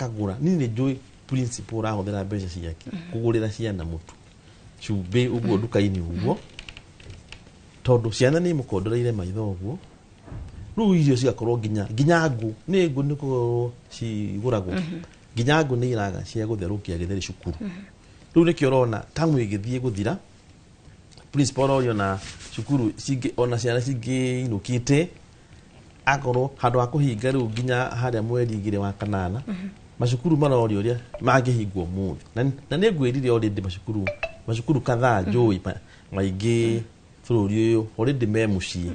akagura nini njui principal ahũthĩra mbeca ciake kũgũrĩra ciana mũtu cumbĩ ũguo nduka-inĩ ũguo tondũ ciana nĩ mũkondoreire maitho ũguo rĩu irio cigakorwo nginya ngũ nĩ ngũ nĩ kũgũrwo cigũragwo nginya ngũ nĩ iraga cia gũtherũkia gĩtheri cukuru rĩu nĩkĩo ũrona tamu ĩgĩthiĩ gũthira principal orio na cukuru ona ciana cingĩinũkĩte akorwo handũ ha kũhinga rĩu nginya harĩa mweri 2 wa kanana macukuru marorio ũrĩa mangĩhingwo mũthĩ na nĩ ngwĩrire already macukuru kadhaa njũĩ maingĩ bũrũri ũyũ already me mũciĩ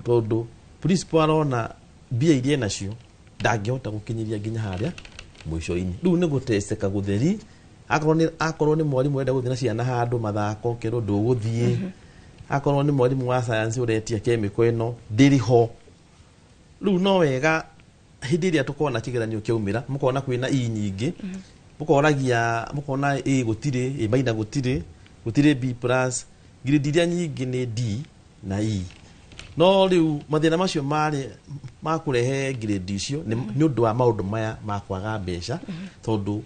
tondũ principal arona mbia iria nacio ndangĩhota gũkinyĩria nginya harĩa mũico-inĩ rĩu nĩ gũteceka gũtheri akorwo nĩ mwarimũ wenda gũthiĩ na ciana handũ mathako kero ndũgũthiĩ akorwo nĩ mwarimũ wa science ũretia chemical ĩno ndĩrĩho rĩu no wega hĩndĩ ĩrĩa tũkona kĩgeranio kĩaumĩra mũkona kwĩna i nyingĩ mũkona a gũtirĩ a maina gũtirĩ b plus grade iria nyingĩ nĩ d na e no rĩu mathĩna macio marĩ makũrehe grade icio nĩ ũndũ wa maũndũ maya makwaga mbeca tondũ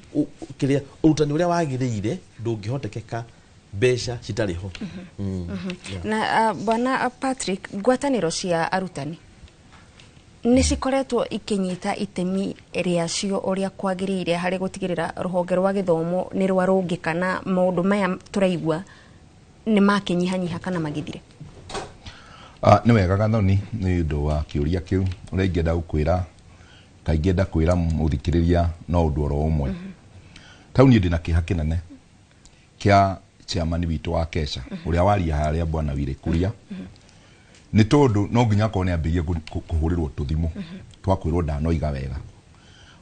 kĩrĩa ũrutani ũrĩa wagĩrĩire ndũngĩhotekeka mbeca citarĩ ho na bwana Patrick ngwatanĩro cia arutani nĩ cikoretwo ikinyita itemi rĩacio ũrĩa kwagĩrĩire harĩ gũtigĩrĩra rũhonge rwa gĩthomo nĩ rwarũngĩka na maũndũ maya tũraigua nĩ makĩnyihanyiha kana magĩthire nĩ wega Gathoni nĩ ũndũ wa kĩũria kĩu ũrĩa ingĩenda gũkwĩra kaingĩ enda kwĩra mũthikĩrĩria no ũndũ oro ũmwe tau niĩ ndĩna kĩeha kĩnene kĩa chairman witũ wa Kesha ũrĩa waria harĩa bwana Wĩrĩkũria nĩ tondũ no nginya korwo nĩ ambĩrĩrie kũhũrĩrwo tũthimũ twakwĩrwo ndanoiga wega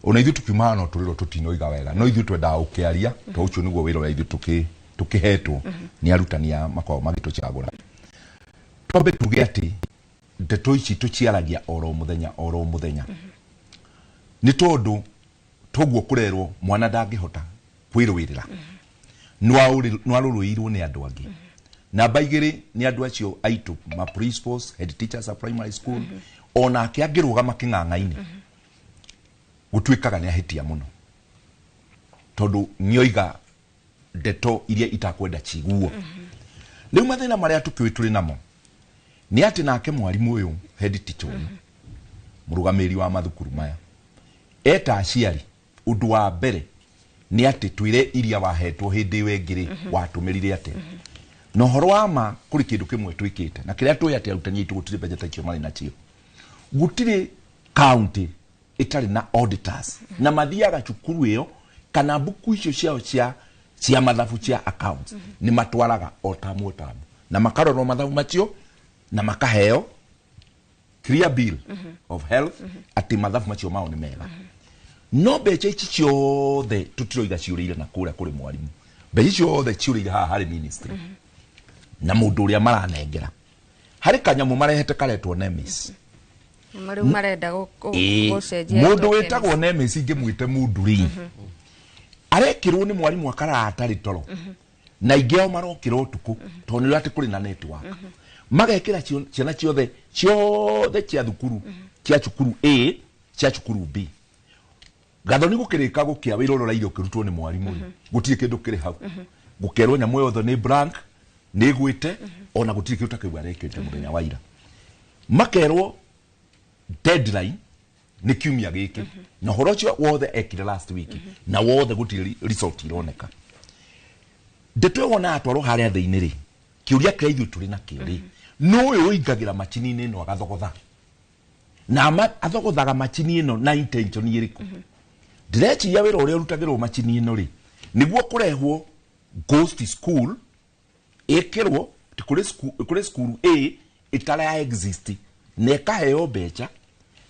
ona ithuĩ tukiuma no tũrĩrwo tũtinoiga wega no ithuĩ twendaga ũkĩaria to ũcio nĩguo wĩra ũrĩa ithuĩ tũkĩhetwo nĩ arutani a makorwo magĩtũcagũra twambe tuge atĩ ndeto ici tũciaragia oro mũthenya nĩ tondũ toguo kũrerwo mwana ndangĩhota kwĩrũĩrĩra nwarũrũirwo nĩ andũ angĩ namba igĩrĩ nĩ andũ acio aitũ ma principals head teachers a primary school ona angĩrũgama kĩng'ang'a-inĩ gũtuĩkaga nĩ ahĩtia mũno tondũ nĩoiga ndeto iria itakwenda ciguo rĩu mathĩna marĩa tũkĩũĩ tũrĩ namo nĩ atĩ nake mwarimũ ũyũ head teacher ũyũ mũrũgamĩrĩri wa mathukuru maya eta aciari ũndũ wa mbere nĩ atĩ twĩre iria wahetwo hĩndĩ ĩyo ĩngĩ watũmĩrire atĩ no horo wa ma kũrĩ kĩndũ kĩmwe twĩkĩte na kĩrĩa tũĩ atĩ arutani aitũ gũtirĩ mbeca icio marĩ nacio gũtirĩ county itarĩ na auditors na mathiaga cukuru ĩyo kana mbuku icio ciao cia mathabu cia accounts nĩ matwaraga o tamu na makarorwo mathabu macio na makaheo clear bill of health atĩ mathabu macio mao nĩ mega no mbeca ici ciothe tũtiroiga ciũrĩire na kũrĩa kũrĩ mwarimũ mbeca ciothe ciũrĩire haha harĩ ministry na mũndũ ũrĩa maranengera harĩ kanyamũ marehete karetwo NEMIS Mariu marenda gũcenjia mũndũ wĩtagwo NEMIS ingĩmwĩte mũndũ arekĩrwo nĩ mwarimũ akara atarĩ toro na ingĩ ao marokĩra ũtukũ tondũ nĩ atĩ kũrĩ na network magekĩra ciana ciothe cia thukuru cia cukuru A cia cukuru B Gathoni gũkĩrĩka gũkĩa wĩra ũrĩa irio kĩrutwo nĩ mwarimũ gũtirĩ kĩndũ kĩrĩ hau gũkerwo nyamũ yothe nĩ blank nĩ gwĩte ona gũtirĩ kĩndũ takĩu arekĩte mũthenya wa ira makerwo deadline nĩ kiumia gĩkĩ na horo ũcio wothe ekire last week na wothe gũtirĩ result ironeka ndeto wona atwarwo harĩa thĩinĩ rĩ kĩũria kĩrĩa ithuĩ tũrĩ na kĩrĩ no ũyũ ũingagĩra macini-inĩ ĩno agathogotha na athogothaga macini ĩno na intention ĩrĩkũ ndĩreciria wĩra ũrĩa ũrutagĩrwo macini ĩno rĩ nĩguo kũrehwo ghost school ĩkĩrwo kũrĩ school A ĩtara exist na ĩkaheo mbeca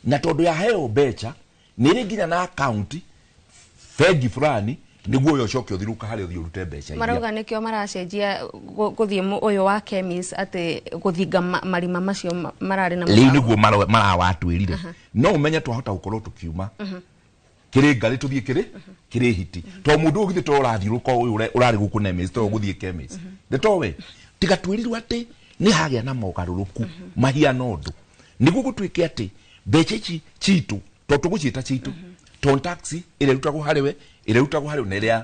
na tondũ yaheo mbeca nĩ ĩrĩ nginya na account bengi fulani nĩguo ũyũ ũcoke ũthiruka harĩa ũthiĩ ũrute mbeca iria marauga nĩkĩo maracenjia gũthiĩ ũyũ wa chemis atĩ gũthinga marima macio mararĩ na rĩu nĩguo marawatwĩrire no ũmenye twahota gũkorwo tũkiuma kĩrĩ ngarĩ tũthiĩ kĩrĩ hiti to mũndũ ũgithĩ to ũrathiũrũka ũyũ ũrarĩ gũkũ NEMIS to gũthiĩ chemis ndetowe tiga twĩrirwo atĩ nĩ hagĩa na mogarũrũku mahiana ũndũ nĩguo gũtuĩke atĩ mbeca ici citũ to tũgũciĩta citũ ton taxi ile rutagwo hariwe ile rutagwo hariwe na ile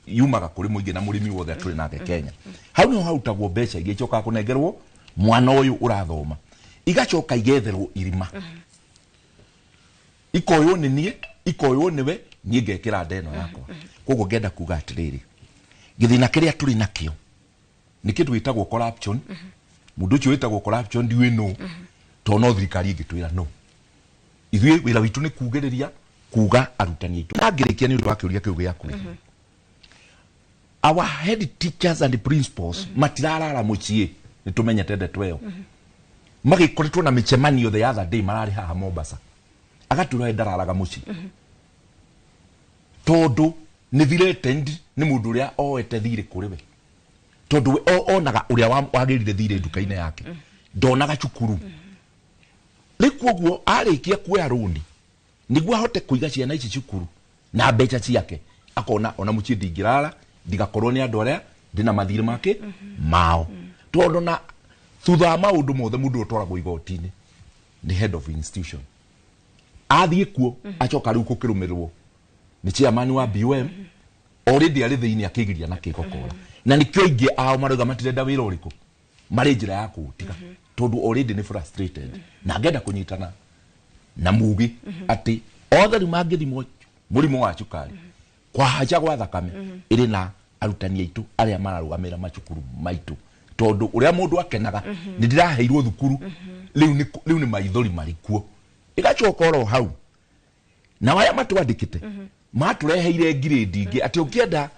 yumaga kuri muingi na murimi wothe turi nake Kenya hau no hautagwo mbeca igicoka kunengerwo mwana uyu urathoma igacoka igetherwo irima ikoyo ni nie ikoyo niwe nie ngekira ndeno yakwa koguo ngenda kuga atiriri githina kiria turi nakio ni kindu gitagwo corruption mundu ucio witagwo corruption ndiwe no to no thirikari ingitwira no ithuĩ wĩra witũ nĩ kugĩrĩria kuga arutani aitũ ngĩrĩkia nĩ ũndũ wa kĩũria kĩu gĩaku our head teachers and principals matirarara mũciĩ nĩ tũmenyete ndeto ĩyo magĩkoretwo na mĩcemanio the other day mararĩ haha Mombasa agatũra ndararaga mũciĩ tondũ nĩ threatened nĩ mũndũ ũrĩa oete thirĩ kũrĩ we tondũ onaga ũrĩa wagĩrire thirĩ nduka-inĩ yake ndonaga cukuru Likuogwo arikia kuoya roni niguo ahote kuiga ciana ici cukuru na mbeca ciake akona ona muci ndingirara ndigakorwo ni andu aria ndina mathire make mao tondu na thutha maundu mothe mundu utwaragwo igoti-ini ni head of institution athie kuo acoka riu kukirumirwo ni chairman wa BOM already ari thiini akigiria na kigokora na nikio ingi ao maruga matirenda wira uriku mari njira ya kutiga tondu already ni frustrated na ngenda kunyitana na mugi ati othe mangithimwo murimo wa cukari kwa haja gwa thakame iri na arutani aitu aria mararugamira macukuru maitu tondu uria mundu akenaga ni ndiraheirwo thukuru riu ni maithori marikuo igacoka oro hau na waya matwandikite matureheire grade ingi ati ukienda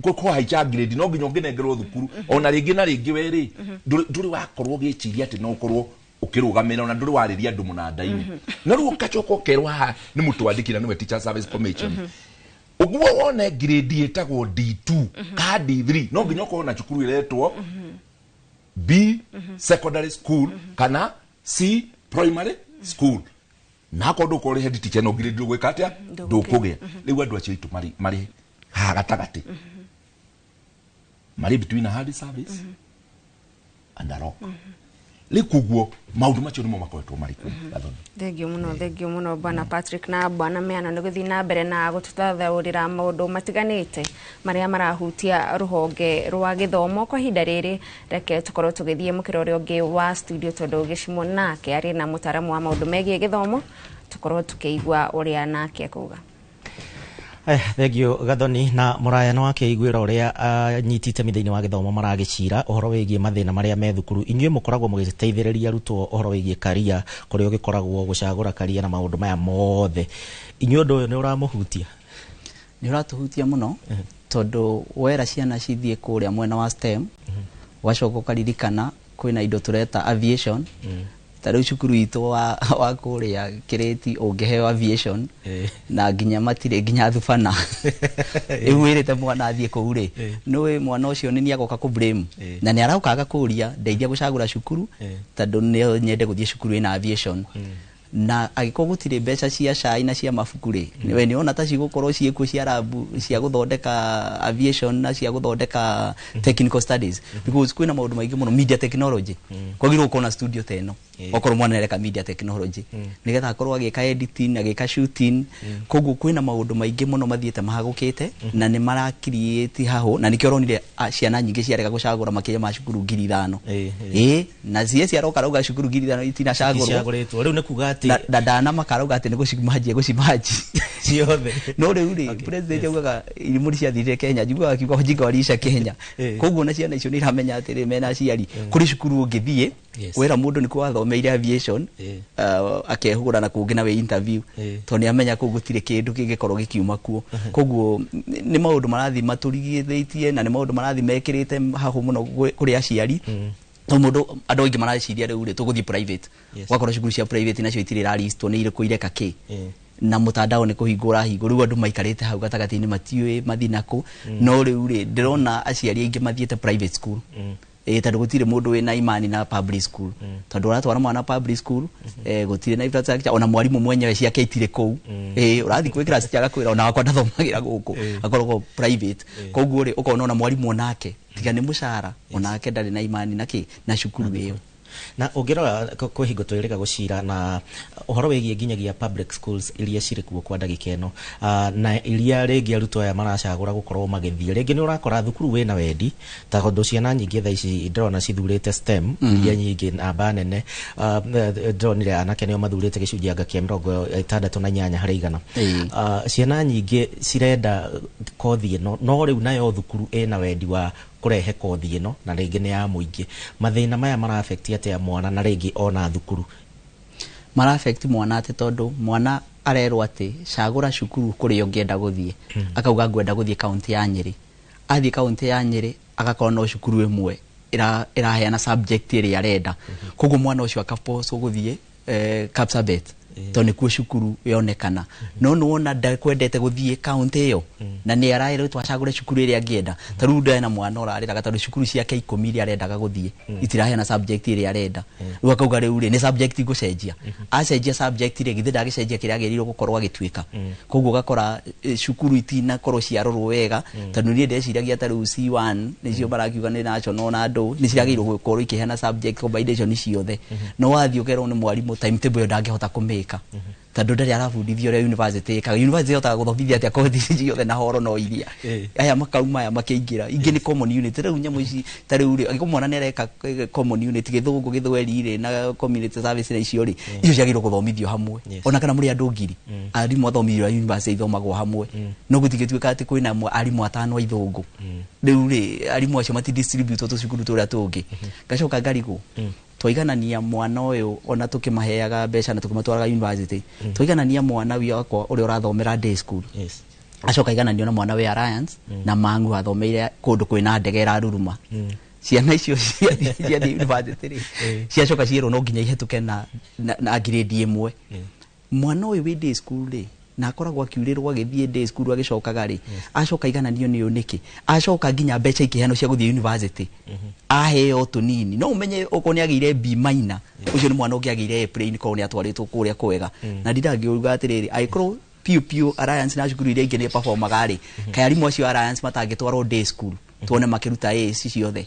ko haicha grade no nginya ngenengerwo thukuru ona ringi na ringi weri nduri wakorwo giciria ati no korwo ukirugamira ona nduri wariria andu munanda-ini na riu ukacoka ukerwa ha ni mutwandikira niwe Teacher Service Commission uguo wone grade etagwo D2 ka D3 no nginya ukorwo na cukuru iretwo B secondary school kana C primary school na kondo ko head teacher no grade gwika atia ndukugia riu andu acio itu mari ha gatagati mari between a hard service and a rock likuguo maundu macio nimo makoretwo mariku thengio muno bwana Patrick na bwana Meana nĩ gũthiĩ na mbere na gũtũthathaũrĩra maũndũ matiganĩte marĩa marahutia rũhonge rwa gĩthomo kwa ihinda rĩrĩ reke tũkorwo tũgĩthiĩ mũkĩra ũrĩa ũngĩ wa studio tondũ gĩcimo nake arĩ na mũtaramu wa maũndũ megiĩ gĩthomo tũkorwo tũkĩigua ũrĩa nake kuga thengio Gathoni na Muraya no akeiguira uria anyitite mithiini wa githomo maragicira uhoro wigie mathina maria me thukuru inyuĩ mukoragwo mugiteithĩrĩria arutwo uhoro wigie karia kuria ugikoragwo gucagura karia na maundu maya mothe inyuĩ undu uyu ni uramuhutia ni uratuhutia muno tondu wera ciana cithie kuria mwena wa STEM wacoka ukaririkana kwina indo tureta aviation tari cukuru itu wa kuria kireti ungeheo aviation na nginya matire nginya thufana iwirite mwana athie kuure no mwana ucio ni agoka ku blame na ni araukaga kuria ndeithia gucagura cukuru tondu ni nyende guthie cukuru ina aviation na agiko gutire mbeca cia cai na cia mabukuri we ni ona ta cigukorwo ciĩkuo cia rabu cia guthondeka aviation na cia guthondeka technical studies because kwina maundu maingi muno media technology kwagirwo kuona studio teno okorwo mwana ereka media technology nigetha akorwo agika editing agika shooting koguo kwina maundu maingi muno mathiete mahagukite na ni mara create haho na nikio ronire ciana nyingi ciareka gucagura makinya ma cukuru 5,000 na cie ciaroka rauga cukuru 5,000 itina cagurwo riu ni kuga dana makarauga ati ni gucimaji ciothe no riu ri president augaga irimuri cia thire Kenya njiguaga akiuga jinga walisha Kenya koguo na ciana icio ni ramenya ati ri mena ciari kuri cukuru ungithie wera mundu ni kwathomeire aviation akehugura na kungi na we interview to ni amenya ku gutire kindu kingikorwo gikiuma kuo koguo ni maundu marathi maturigithĩtie na ni maundu marathi mekirite haho muno kuri aciari to mundu andu aingi mareciria riu ri tuguthie private wakorwo cukuru cia private nacio itirira list ni iriku ireka ki na mutandao ni kuhingura hingo riu andu maikarite hau gatagati-ini matiwe mathinaku no riu ri ndirona aciari aingi mathiete private school tondu gutire mundu wina imani na public school tondu uratwara mwana public school gutire na infrastructure ona mwarimu mwenyewe ciake itire kou urathi kwikira ciaga kwira ona wakwa ndathomagira guku akorwo private koguo ri ukona ona mwarimu onake tiga ni mushara onake ndari na imani naki na cukuru iyo na ungirora kwa hingo twirega gucira na uhoro wigie nginyagia public schools iria ciri kuo kwa ndagika ino na iria ringi arutwo aya maracagura gukorwo magithie ringi ni urakora thukuru wina wendi ta tondu ciana nyingi tha ici ndrona cithurite STEM iria nyingi namba nene ndronire anake nio mathurite gicunjia anga kia 68 harĩ 100 ciana nyingi cirenda kothi ino no riu nayo thukuru ina wendi wa kurehe kothi ino na ringi ni ya muingi mathina maya mara affect atia mwana na ringi ona thukuru mara affect mwana ate tondu mwana arerwo ati cagura cukuru kuri ungienda guthie akauga ngwenda guthie county ya Nyeri athie county ya Nyeri agakorwo no cukuru imwe iraheana subject iri arenda koguo mwana ucio akaposo guthie Kapsabet toni kuo cukuru yonekana no wona ndakwendete guthie county iyo na ni araire twacagure cukuru iri angienda taru ndena mwana orarira gatatu cukuru ciake 10 iri arendaga guthie itirahe na subject iri arenda ru akauga riu ni subject gucenjia acenjia subject iri githe ndagicenjia kiria agerirwo gukorwo agitwika koguo gakora cukuru itina korwo ciarorwo wega tanu ni ndeciragia taru C1 nicio barakiuga ni national na ndo ni ciragirwo gukorwo ikiheana subject combination ciothe no wathio ukerwo ni mwarimu timetable ndangihota kumika tondu ndari arabundithio ria university ka university yota guthomithia atia kothi ciothe na horo no iria aya makauma aya makiingira ingi ni common unit riu nyamu ici tari uri agimwana ni areka common unit githungu githweri ri na community service na icio ri icio ciagirwo guthomithio hamwe ona kana muri andu ngiri arimu athomithio university thomagwo hamwe no gutigituika ati kwina arimu atano ithungu riu ri arimu acio mati distribute to cukuru turia tungi gacoka ngarigo twiganania mwana uyu ona tukimaheaga mbeca na tukimatwaraga university twiganania mwana wiakwa uri urathomera day school acoka igananio na mwana we Alliance na mangu athomeire kundu kwina ndege iraruruma ciana icio cia university ciacoka ciero no nginya ihetuke na grade imwe mwana uyu wi day school ri na akoragwo akiurirwo agithie day school agicokaga ri acoka igananio ni uniki acoka nginya mbeca ikihano cia guthie university aheo tunini no umenye ukoni agire B minor ucio ni mwana ugiagire A plane ko ni atwaritwo kuria kwega na ndirangiuga atiriri aikro piu Alliance na cukuru iria ingi ni performaga ri kai arimu acio Alliance matangitwarwo day school tuone makiruta AC ciothe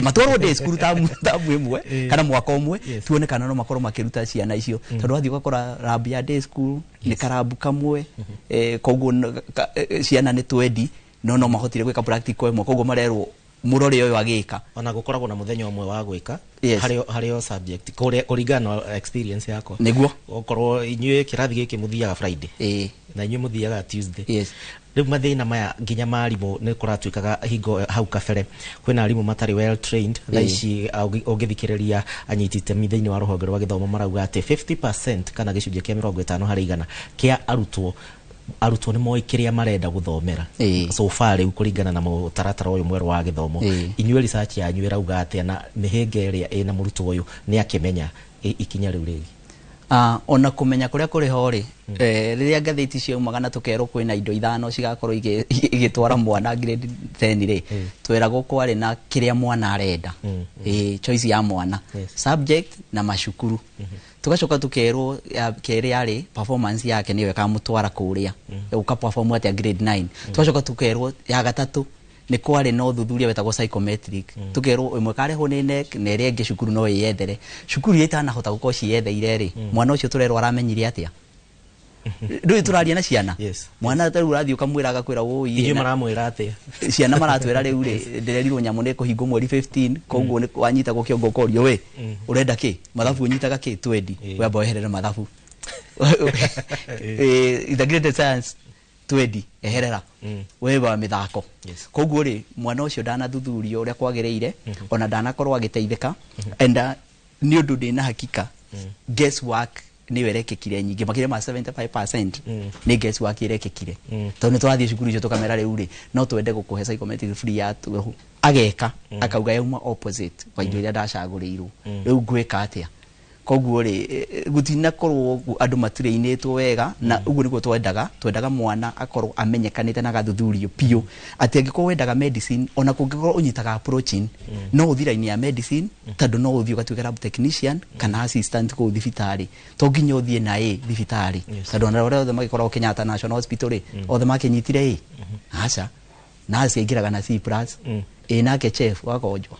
matwarwo day school tamu imwe kana mwaka umwe tuone kana no makorwo makiruta ciana icio tondu athi ugakora lab ya day school ni karabu kamwe koguo ciana ni twendi no mahotire gwika practical imwe koguo marerwo murore uyu agika ona gukoragwo na muthenya umwe wa gwika hario subject kuringana na experience yako niguo okorwo inyue kirathi giki muthiaga Friday na inyue muthiaga Tuesday riu mathina maya nginya marimu ni kuratwikaga hingo hau kabere kwina arimu matari well trained thaici ungithikiriria anyitite mithiini wa ruhonge rwa githomo marauga ati 50% kana gicunjia kia 50 harĩ 100 kia arutwo ni moi kiria marenda guthomera so far riu kuringana na mutaratara uyu mweru wa githomo inyue research yanyu irauga atia na mihinga iria ina murutwo uyu ni akimenya ikinya riu rigi ona kumenya kuria kuri hori riria ngathiti cio magana tukero kwina indo ithano cigakorwo igitwara mwana grade 10 ri twiragwo kwari na kiria mwana arenda choice ya mwana subject na mashukuru tugacoka tukerwo keri ari performance yake niwe kamutwara kuria uka perform at grade 9 tugacoka tukerwo ya gatatu ni kwari no thuthuria wetagwo psychometric tukerwo imwe kareho ni nek na ire ngi cukuru no yethere cukuru itana hota guko ciyetheire ri mwana ucio turerwo aramenyire atia ndu turaria na ciana mwana taru urathi ukamwira agakwira wo iyo maramwira atia ciana maratwira riu ri ndirerirwo nyamu ne kuhingo mweri 15 koguo ni wanyita go kiongo korio we urenda ki mathabu unyitaga ki 20 wamba weherera mathabu integrated science 20 eherera wewa mithako koguo ri mwana ucio ndana thuthurio uria kwagireire ona ndana korwo agiteithika and ni undu ndina hakika guess work ni werekekire nyingi makire ma 75% ni guess work irekekire tondu twathie cukuru icio tukamera riu ri no twende gukuhe psychometric free ya tu ageka akauga yuma opposite kwa indo iria ndacaguriirwo riu ngwika atia koguo ri gutina korwo andu matireinitwo wega na uguo niguo twendaga mwana akorwo amenyekanite na gathuthurio pio ati angiko wendaga medicine ona kungikorwo unyitaga approaching no uthira-ini ya medicine tondu no uthio gatuika lab technician kana assistant ku thibitari to nginya uthie na thibitari tondu ona ore othe magikorwo Kenyatta National Hospital othe makinyitire acha na asiingiraga na C+ nake chef wakonjwa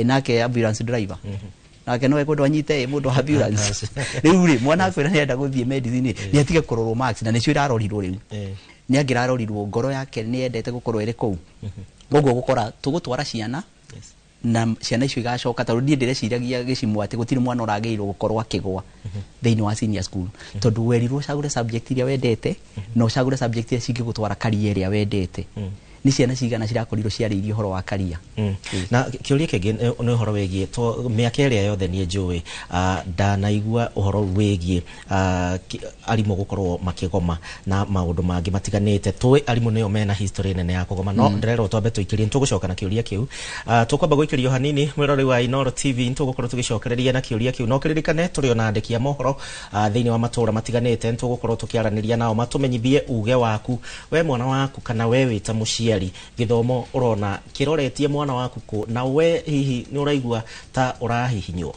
nake ambulance driver nake no ekwenda anyite mundu wa ambulance riu ri mwana akwira ni enda guthie medicine ni atige kurorwo max na nicio irarorirwo riu ni angirarorirwo ngoro yake ni endete gukorwo iri kou gogo gukora tugutwara ciana na ciana icio igacoka ta rudie ndireciiragia gicimo ati gutiri mwana urageirwo gukorwo akigwa theini wa senior school tondu werirwo cagure subject iria wendete no cagure subject iria cingigutwara career iria wendete ni ciana cigana cirakorirwo ciarĩirie horo wa career na kiuria kingi ni horo wegie to miaka iria yothe ni njui ndanaigua uhoro wegie arimu gukorwo makigoma na maundu mangi matiganite tui arimu nio mena history nene ya kugoma no ndirero twambe tuikirie tugucoka na kiuria kiu tukwamba guikirio hanini mwirori wa Inoro TV tugukorwo tugicokereria na kiuria kiu no kiririkane turi ona andiki a mohoro thiini wa matura matiganite tugukorwo tukiaraniria nao matumenyithie uge waku we mwana waku kana we wita muciari githomo urona kiroretie mwana waku ku na we hihi ni uraigua ta urahihinywo.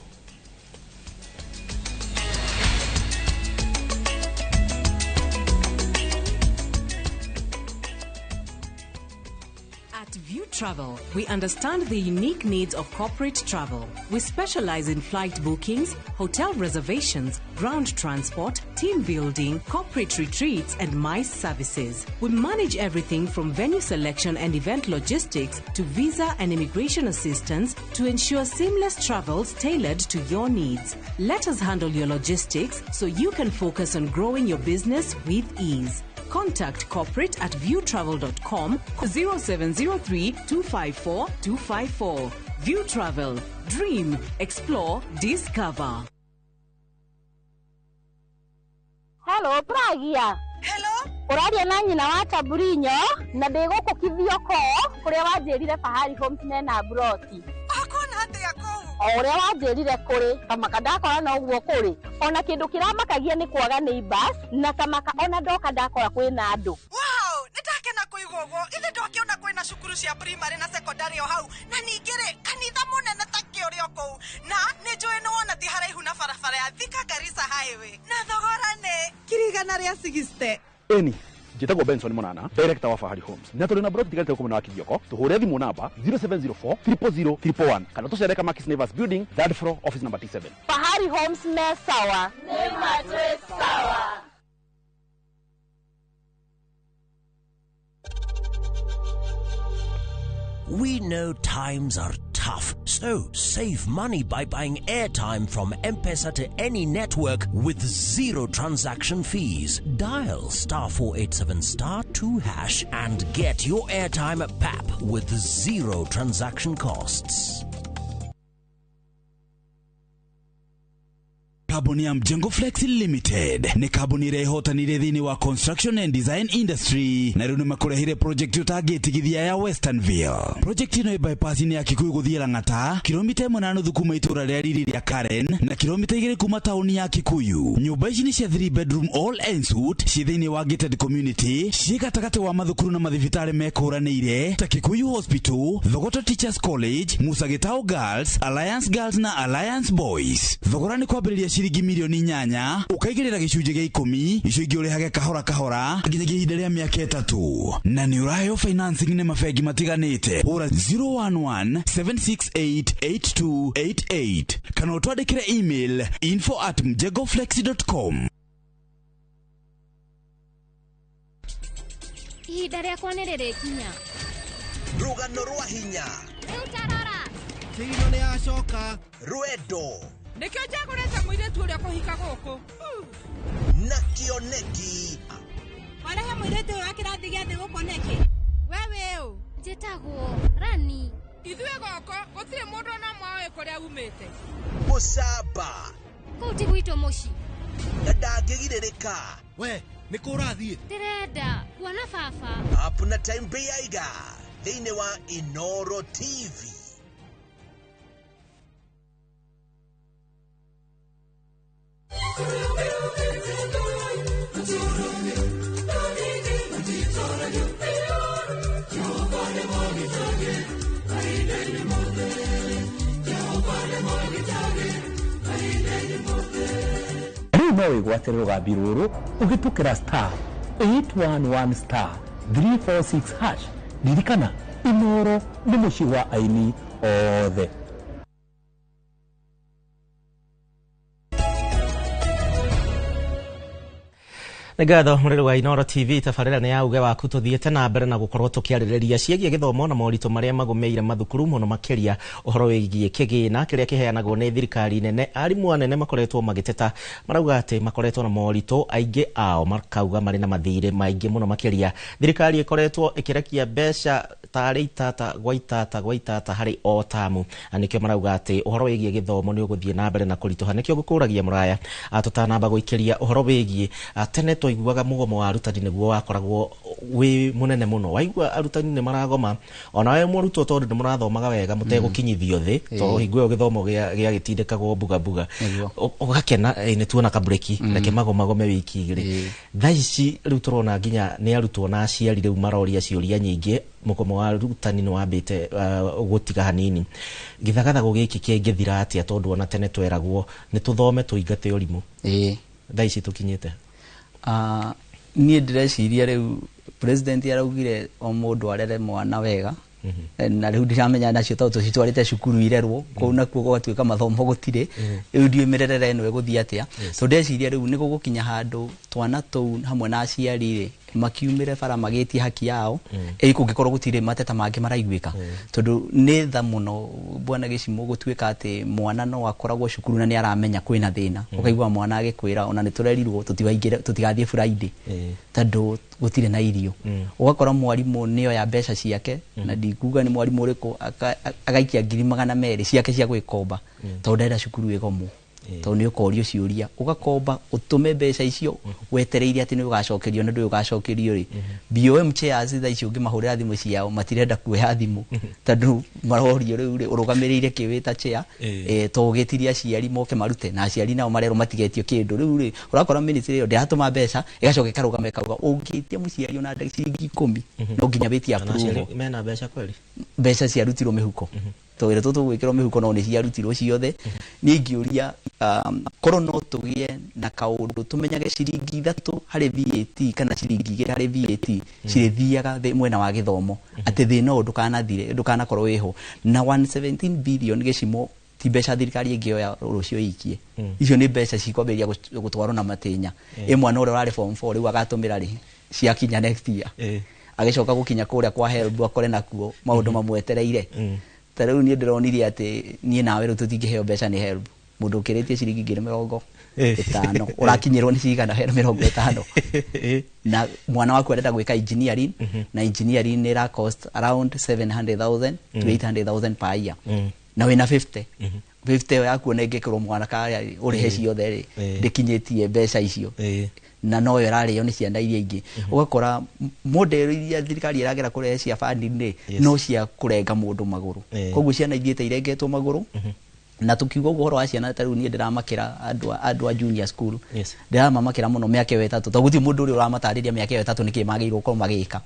Travel. We understand the unique needs of corporate travel. We specialize in flight bookings, hotel reservations, ground transport, team building, corporate retreats, and MICE services. We manage everything from venue selection and event logistics to visa and immigration assistance to ensure seamless travels tailored to your needs. Let us handle your logistics so you can focus on growing your business with ease. Contact corporate at viewtravel.com 0703 254 254. View Travel. Dream, explore, discover. Hello, Pragia. Hello? Uraria na nyina wa Taburinyo na ndiguku kithioko kuria wanjirire Fahari Homes mena broti. Akona atia kou? Uria wanjirire kuri kamaka ndakora na uguo kuri ona kindu kiramakagia ni kwaga neighbors na kamaka ona ndoka ndakora kwina andu. Wow, nitakena kuigwa uguo ithe ndokiona kwina cukuru cia primary na secondary o hau na ningire kanitha munene ta kiuria kou na ni njui ni wona thi haraihu na barabara ya Thika Garissa highway na thogora ni kirigana ria 60. Eni njitagwo Benson Munana, director wa Fahari Homes. Na tuli na broti tigalite huko na Kithioko. Tuhure thimu namba 0704 000 111 kana tucereka Makis Nevers building, third floor, office number T7. Fahari Homes me sawa. Ne mattress sawa. We know times are tough, so save money by buying airtime from M-Pesa to any network with zero transaction fees. Dial *487*2# and get your airtime PAP with zero transaction costs. Kabuni ya Mjengo Flex Limited ni kabuni irehotanire thiini wa construction and design industry na riu makurehire project utagitigithia ya Westernville. Project ino bypass ni ya Kikuyu guthia Lang'ata, kilomita 1.5 kuma itura ria riri ria Karen na kilomita 2 kuma tauni ya Kikuyu. Nyumba ici ni cia 3 bedroom all ensuite ci thiini wa gated community ci gatagati wa mathukuru na mathibitari mekuranire ta Kikuyu Hospital, Thogota Teachers College, Musa Gitau Girls, Alliance Girls na Alliance Boys. Thogora ni kwambiriria ciringi milioni 8 ukaigirira gicunje gia 10 icio ingi urihage kahora kahora nginyagia ihinda ria miaka 3 na ni urayo financing ne mafegi matiganite ura 011-768-8288 kana utwandikire email info@mjegoflex.com. Ihinda riakwa ni ririkinya Rugano rwa hinya utarora Tigino ni acoka Rwendo Nikio njagurete muiretu uria kuhika guku na kioneki Walehe muiretu uria kirathi gia thi guku neki Wewe u njitagwo Rani Ithue goko gutire mundu na mwawe kuria umite Musaba Kuti gwito muci na ndangigirĩrĩka we nĩkũ ũrathiĩ ndĩrenda kuona baba Apuna time beiga thĩinĩ wa Inoro TV. No igwate rugambi ruru ugitukira star 811 346# ririkana Inoro ni muci wa aini othe. Ngatho muriro wa Inoro TV tabarira ni ya uge waku tuthiete na mbere na gukorwo tukiaririria ciegie githomo na morito maria magumeire mathukuru muno makiria uhoro wigie kigina kiria kiheanagwo ni thirikari nene arimu anene makoretwo magiteta marauga ati makoretwo na morito aingi ao makauga mari na mathire maingi muno makiria thirikari ikoretwo ikirekia mbeca tari itata gwa itata hari o tamu anikio marauga ati uhoro wigie githomo ni uguthie na mbere na kuritoha nikio gukuragia muraya atutanamba guikiria uhoro wigie tene iguaga mugomo wa arutani niguo wakoragwo wi munene muno waigua arutani ni maragoma ona we muruto tondu ni murathomaga wega mutegukinyithio thi to hingwe githomo gia gitindikagwo buga ugakena ni tuona ka breaki reke magome wiki igiri thaici riu turona nginya ni arutwo na aciari riu maroria ciuria nyingi mugomo wa arutani ni wambite gutiga hanini githagatha gugiki kingithira atia tondu ona tene tweragwo ni tuthome tuingate urimu thaici tukinyite niä ndäreciria rä u president araugire o må ndå arere mwana wega na rä u ndiramenya nacio tondå tå citwarä te cukuru irerwo kåu nakuo gwatuä ka mathomo gå tirä rä u ndiå mä rerere ä no ä gå thiä atä a tondå ndäreciria rä u nä gå gå kinya handå twana tåu hamwe na aciari rä makiumire bara magĩtie haki yao kũngĩkorwo gũtirĩ mateta mangĩ maraiguĩka tondũ nĩ tha mũno bwana Gĩcimũ gũtuĩka atĩ mwana no akoragwo cukuru na nĩ aramenya kwĩna thĩna ũkaigua mwana agĩkwĩra ona nĩ tũrerirwo tũtigathiĩ Friday tondũ gũtirĩ na irio ũgakora mwarimũ nĩoya mbeca ciake na ndikuga nĩ mwarimũ ũrĩkũ agaikia 200,000 ciake cia gwĩkomba tondũ ndarenda cukuru ĩgomwo tondũ nĩ ũkorio ciũria ũgakomba ũtũme mbeca icio wetereire atĩ nĩ ũgacokerio na ndũĩ ũgacokerio rĩ BOM chairs thaa icio ũngĩmahũrĩra thimũ ciao matirenda kuoya thimũ tondũ marorio rĩu rĩ ũrũgamĩrĩire kĩwĩta chair to ũgĩtiria aciari moke marute na aciari nao marerwo matigetio kĩndũ rĩu rĩ ũrakora ministry ĩyo ndĩratũma mbeca ĩgacoka ĩkarũgama ĩkauga ũngĩtia mũciari ona ciringi 10 no nginya wĩtie approve mena mbeca kweli mbeca ciarutirwo mĩhuko twĩre tũgwĩkĩrwo mĩhuko no nĩ ciarutirwo ciothe niĩ ngĩũria korwo no tũgĩe na kaũndũ tũmenyage ciringi 3 harĩ VAT kana ciringi 2 harĩ VAT cirĩthiaga mwena wa gĩthomo atĩ thĩna ũyũ ndũkanathire ndũkanakorwo wĩho na 117 billion Gĩcimũ ti mbeca thirikari ĩngĩoya rũciũ ikie icio nĩ mbeca cikwambĩrĩria gũtwarwo na matĩnya mwana ũrĩa ũrarĩ form 4 rĩu agatũmĩra rĩ ciakinya next year agĩcoka gũkinya kũrĩa kwa HELB akore nakuo maũndũ mamwetereire tarĩu niĩ ndĩronire atĩ niĩ nawe rĩu tũtingĩheo mbeca nĩ HELB mũndũ ũkĩrĩtie ciringi 50 ũrakinyĩrwo nĩ cigana 50 na mwana waku arenda gwĩka engineering na engineering nĩ ĩra cost around 700,000 to 800,000 per year na wĩna 50 ĩyo yaku ona ĩngĩkorwo mwana kaya ũrĩhe ciothe rĩ ndĩkinyĩtie mbeca icio na no ĩrarĩo nĩ ciana iria ingĩ ũgakora model iria thirikari ĩragera kũrehe cia funding no cia kũrenga mũndũ magũrũ koguo ciana ithiĩte irengetwo magũrũ na tukiuga ũhoro wa ciana tarĩu niĩ ndĩramakĩra andũ a junior school ndĩramamakĩra mũno mĩaka ĩyo 3 tondũ gũtirĩ mũndũ ũrĩa ũramatarĩria mĩaka ĩyo 3 nĩkĩ magĩrĩirwo gũkorwo magĩka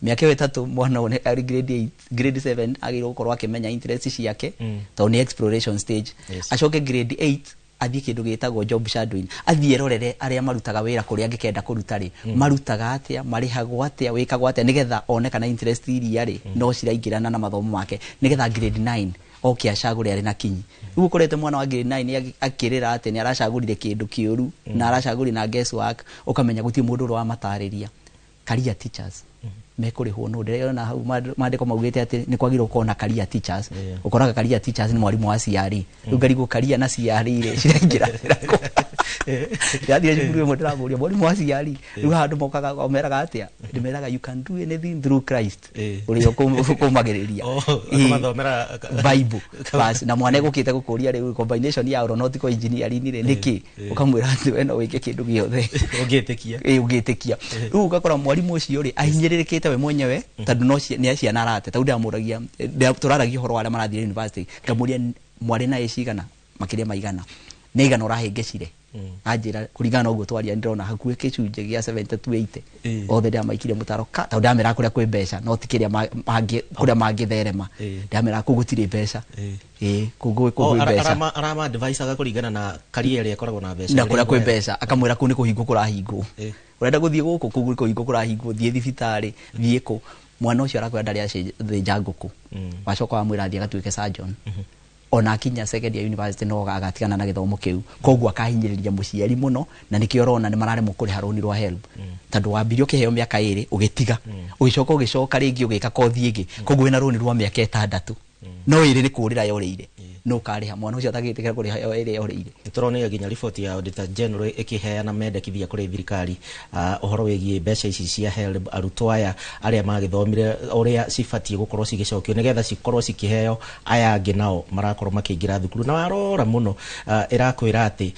mĩaka ĩyo 3 mwana ũyũ arĩ grade 7 agĩrĩirwo gũkorwo akĩmenya interest ciake tondũ nĩ exploration stage acoke grade 8 athiĩ kĩndũ gĩtagwo job shadowing athiĩ erorere arĩa marutaga wĩra kũrĩa angĩkenda kũruta rĩ marutaga atĩa marĩhagwo atĩa wĩkagwo atĩa nĩgetha one kana interest iria rĩ no ciraingĩrana na mathomo make nĩgetha grade 9 oke acagũre arĩ na kinyi rĩu ũkorete mwana wa grade 9 akĩrĩra atĩ nĩ aracagũrire kĩndũ kĩũru na aracagũrire na guess work ũkamenya gũtirĩ mũndũ ũrĩa wamatarĩria career teachers mekũrĩhwo no ndĩrona hau mandĩko maugĩte atĩ nĩ kwagĩrĩirwo gũkorwo na career teachers ũkoraga career teachers nĩ mwarimũ wa CRE rĩu ngarigwo career na CRE rĩ ciraingĩra ndathire cukuru ĩmwe ndĩramũria mwarimũ wa CRE rĩu handũ mokaga omeraga atĩa ndĩmeraga you can do anything through Christ ũrĩa ũkũmagĩrĩria Bible basi na mwana egũkĩte gũkũria rĩu combination ya aeronautical engineering rĩ nĩkĩ ũkamwĩra atĩ we no wĩke kĩndũ gĩothe ũngĩtĩkia rĩu ũgakora mwarimũ ũcio rĩ ahinyĩrĩrĩkĩte we mwenyewe tondũ no nĩ ciana arate tondũ ndamũragia tũraragia ũhoro wa arĩa marathiĩ university ngamũria mwarĩ na cigana makĩria maigana nĩ igana ũrahĩngĩcire anjĩra kũringana na ũguo twaria ndĩrona hakuhĩ gĩcunjĩ gĩa 70-80 othe ndĩamaikire mũtaro tondũ ndamera kũrĩa kwĩ mbeca no ti kĩrĩa kũrĩa mangĩtherema ndamera kũu gũtirĩ mbeca kũu kwĩ mbeca arama advice agakũringana na career ĩrĩa ĩkoragwo na mbeca na kũrĩa kwĩ mbeca akamwĩra kũu nĩ kũhingwo kũrahingwo ũrenda gũthiĩ gũkũ kũu kũhingwo kũrahingwo thiĩ thibitarĩ thiĩ kũ mwana ũcio arakwenda ndarĩ athĩnja ngũkũ wacoka wamwĩra athiĩ agatuĩke surgeon ona akinya second year university no agatigana na githomo kiu koguo akahinyiriria muciari muno na nikio rona ni mararemwo kuriha roni rwa HELB tondu wambirio kiheo miaka 2 ugitiga ugicoka ringi ugika kothi ingi koguo wina roni rwa miaka 6 no iri ni kurira yoreire no kariha mwana ucio atagitikira kuriha iri yoreire turonega ginya riboti ya Auditor General ikiheana mendekithia kuri thirikari uhoro wigie mbeca ici cia HELB arutwo aya aria magithomire uria cibatie gukorwo cigicokio nigetha cikorwo cikiheo aya angi nao marakorwo makiingira thukuru na warora muno irakwira ati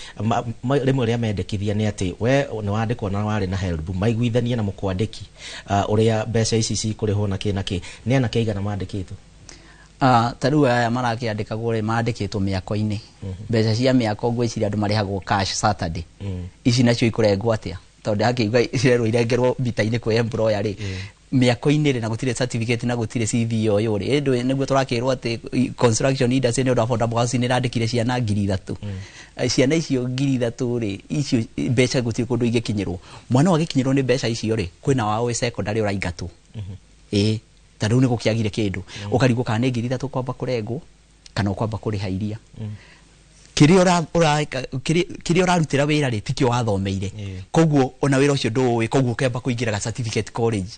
rimwe ria mendekithia ni ati we ni wandikwo na wari na HELB maiguithanie na mukwandiki uria mbeca ici cikurihwo na kinaki ni ana kiigana mandikitwo taru aya marakiandikagwo ri mandikitwo miako-ini mbeca cia miako ngwiciria andu marihagwo cash Saturday ici nacio ikurengwo atia tondu hakiigwa irerwo irengerwo bita-ini kwi employer ri miako-ini ri na gutire certificate na gutire CV oyo ri ndu niguo turakirwo ati construction industry ni undu affordable housing ni randikire ciana 3,000 ciana icio 3,000 ri icio mbeca gutire kundu igikinyirwo mwana wagikinyirwo ni mbeca icio ri kwina wao secondary uraingatwo tadu ni gukiagire kindu ukarigwo kana ngiri 3 kwamba kurengwo kana ukwamba kuriha iria kiria urarutira wira ri tikio wathomeire koguo ona wira ucio nduwi koguo ukemba kuingira ga certificate college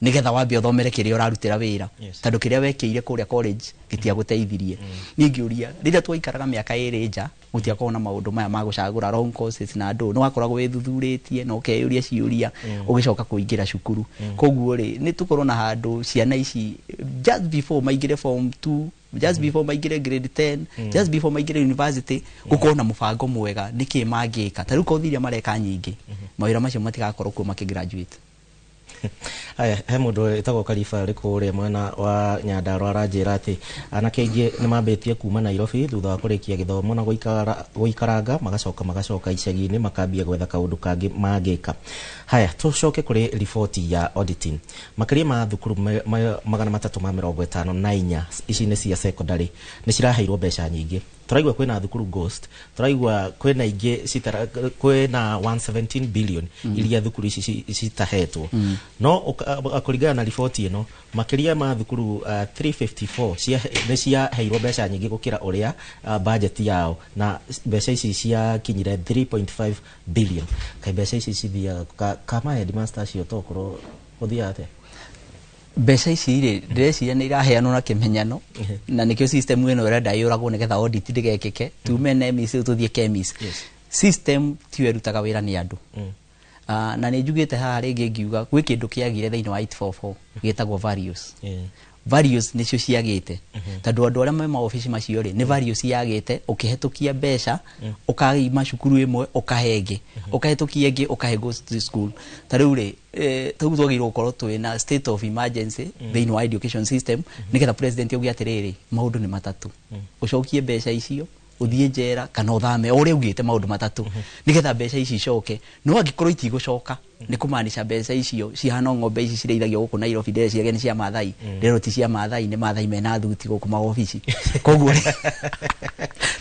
nigetha wambe uthomere kiria urarutira wira tadu kiria wekeire kuria college gitia guteithirie ningiuria rira twaikaraga miaka 2 nja gutia kuona maundu maya magucagura wrong courses na andu no wakoragwo withuthurĩtie no ukeyuria ciuria ugicoka kuingira cukuru koguo ri ni tukorwo na handu ciana ici just before maingire form 2 just before maingire grade 10 just before maingire university gukorwo na mubango mwega niki mangika tariu kothiria mareka nyingi mawira macio matigakorwo kuo makigraduate aya he mundu etagwo Kalifa ri kuria mwena wa Nyandarua aranjira ati anake ingi ni mambitie kuma Nairobi thutha wa kurikia githomo na guikaranga magacoka icagi-ini makambia gwetha kaundu kangi mangika haya tucoke kuri riboti ya auditing makiria ma thukuru 354 ici ni cia secondary ni ciraheirwo mbeca nyingi turaigwa kwina thukuru Ghost turaigwa kwina ingi kwina 117 billion iria thukuru ici citahetwo no akuringana na riboti ino makiria ma thukuru 354 ni ciaheirwo mbeca nyingi gukira uria budget yao na mbeca ici cia kinyire 3.5 billion kai mbeca ici cithia kama headmaster cio tokoro uthia ate mbeca ici ri ndĩreciria nĩ iraheanwo na kĩmenyano na nĩkĩo system ĩno ĩrenda yũragwo nĩgetha audit ndĩgekĩke tume NEMIS tũthiĩ KEMIS system tiyo ĩrutaga wĩra nĩ andũ na nĩ njugĩte haha rĩngĩ ngiuga gwĩ kĩndũ kĩagire thĩinĩ wa 844 gĩtagwo values values nicio ciagite tondu andu aria me maofici macio ri ni values ciagite ukihetukia mbeca ukaima cukuru imwe ukahenge ukahetukia ingi ukahego school tariu ri tugwagirwo gukorwo twina state of emergency thĩinĩ wa education system nigetha president ugi atiriri maundu ni matatu ucokie mbeca icio uthie njera kana uthame uri ugite maundu matatu nigetha mbeca ici icoke no angikorwo itigucoka ni kumaanisha mbeca icio cihana ng'ombe ici cireithagio guku Nairobi ndere ciage ni cia Maathai rero ti cia Maathai ni Maathai mena thuti guku maofici koguo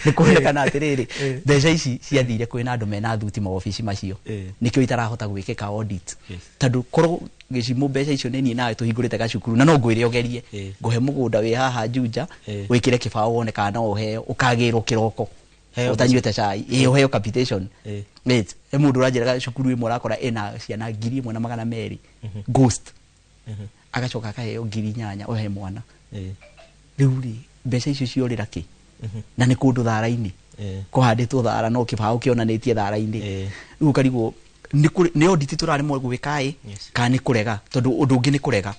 ni kuonekana atiriri mbeca ici ciathire kwina andu mena thuti maofici macio nikio itarahota gwikika audit tondu korwo gicimo mbeca icio ni nawe tuhingurite gacukuru na no ngwire ogerie nguhe mugunda wi haha Juja wikire kibao wone kana uheo ukagirwo kiroko utanyuete cai uheo capitation wait emundu urajira cukuru imwe rakora ena ciana 1,200 Ghost agacoka akaheo 8,000 uhe mwana riu ri mbeca icio ciorira ki na ni kundu thara-ini kuhanditwo thara no kibao kionanitie thara-ini riu karigwo ni audit turaremwo gwikai kana ni kurega tondu undu ungi ni kurega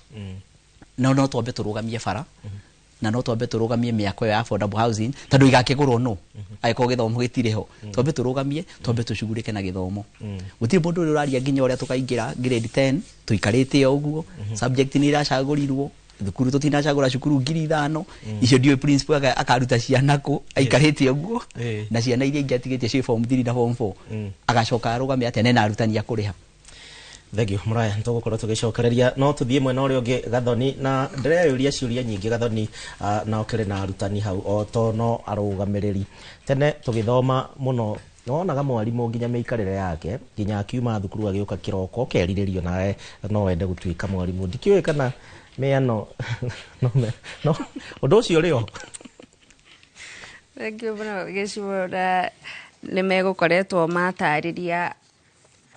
no twambe turugamie bara na no twambe turugamie miako ya affordable housing tondu igakigurwo no aiko githomo gitiriho twambe turugamie twambe tucugurike na githomo gutire mundu uri uraria nginya uria tukaingira grade 10 tuikarite uguo subject ni iracagurirwo thukuru tutinacagura cukuru 5,000 icio ndio principal akaruta ciana ku aikarite uguo na ciana iria ingatigitie cio form 3 na form 4 agacoka arugamia ati nena arutani akuriha thegio muraya ntugukorwo tugicokereria no tuthie mwena uria ungi Gathoni na ndireyuria ciuria nyingi Gathoni na okere na arutani hau o to no arugamiriri tene tugithoma muno nonaga mwarimu nginya meikarire yake nginya akiuma thukuru agiuka kiroko keriririo nawe no wende gutuika mwarimu ndikiwe kana meano no undu ucio rio Thank you bro. Gĩcigo nĩ megũkoretwo matariria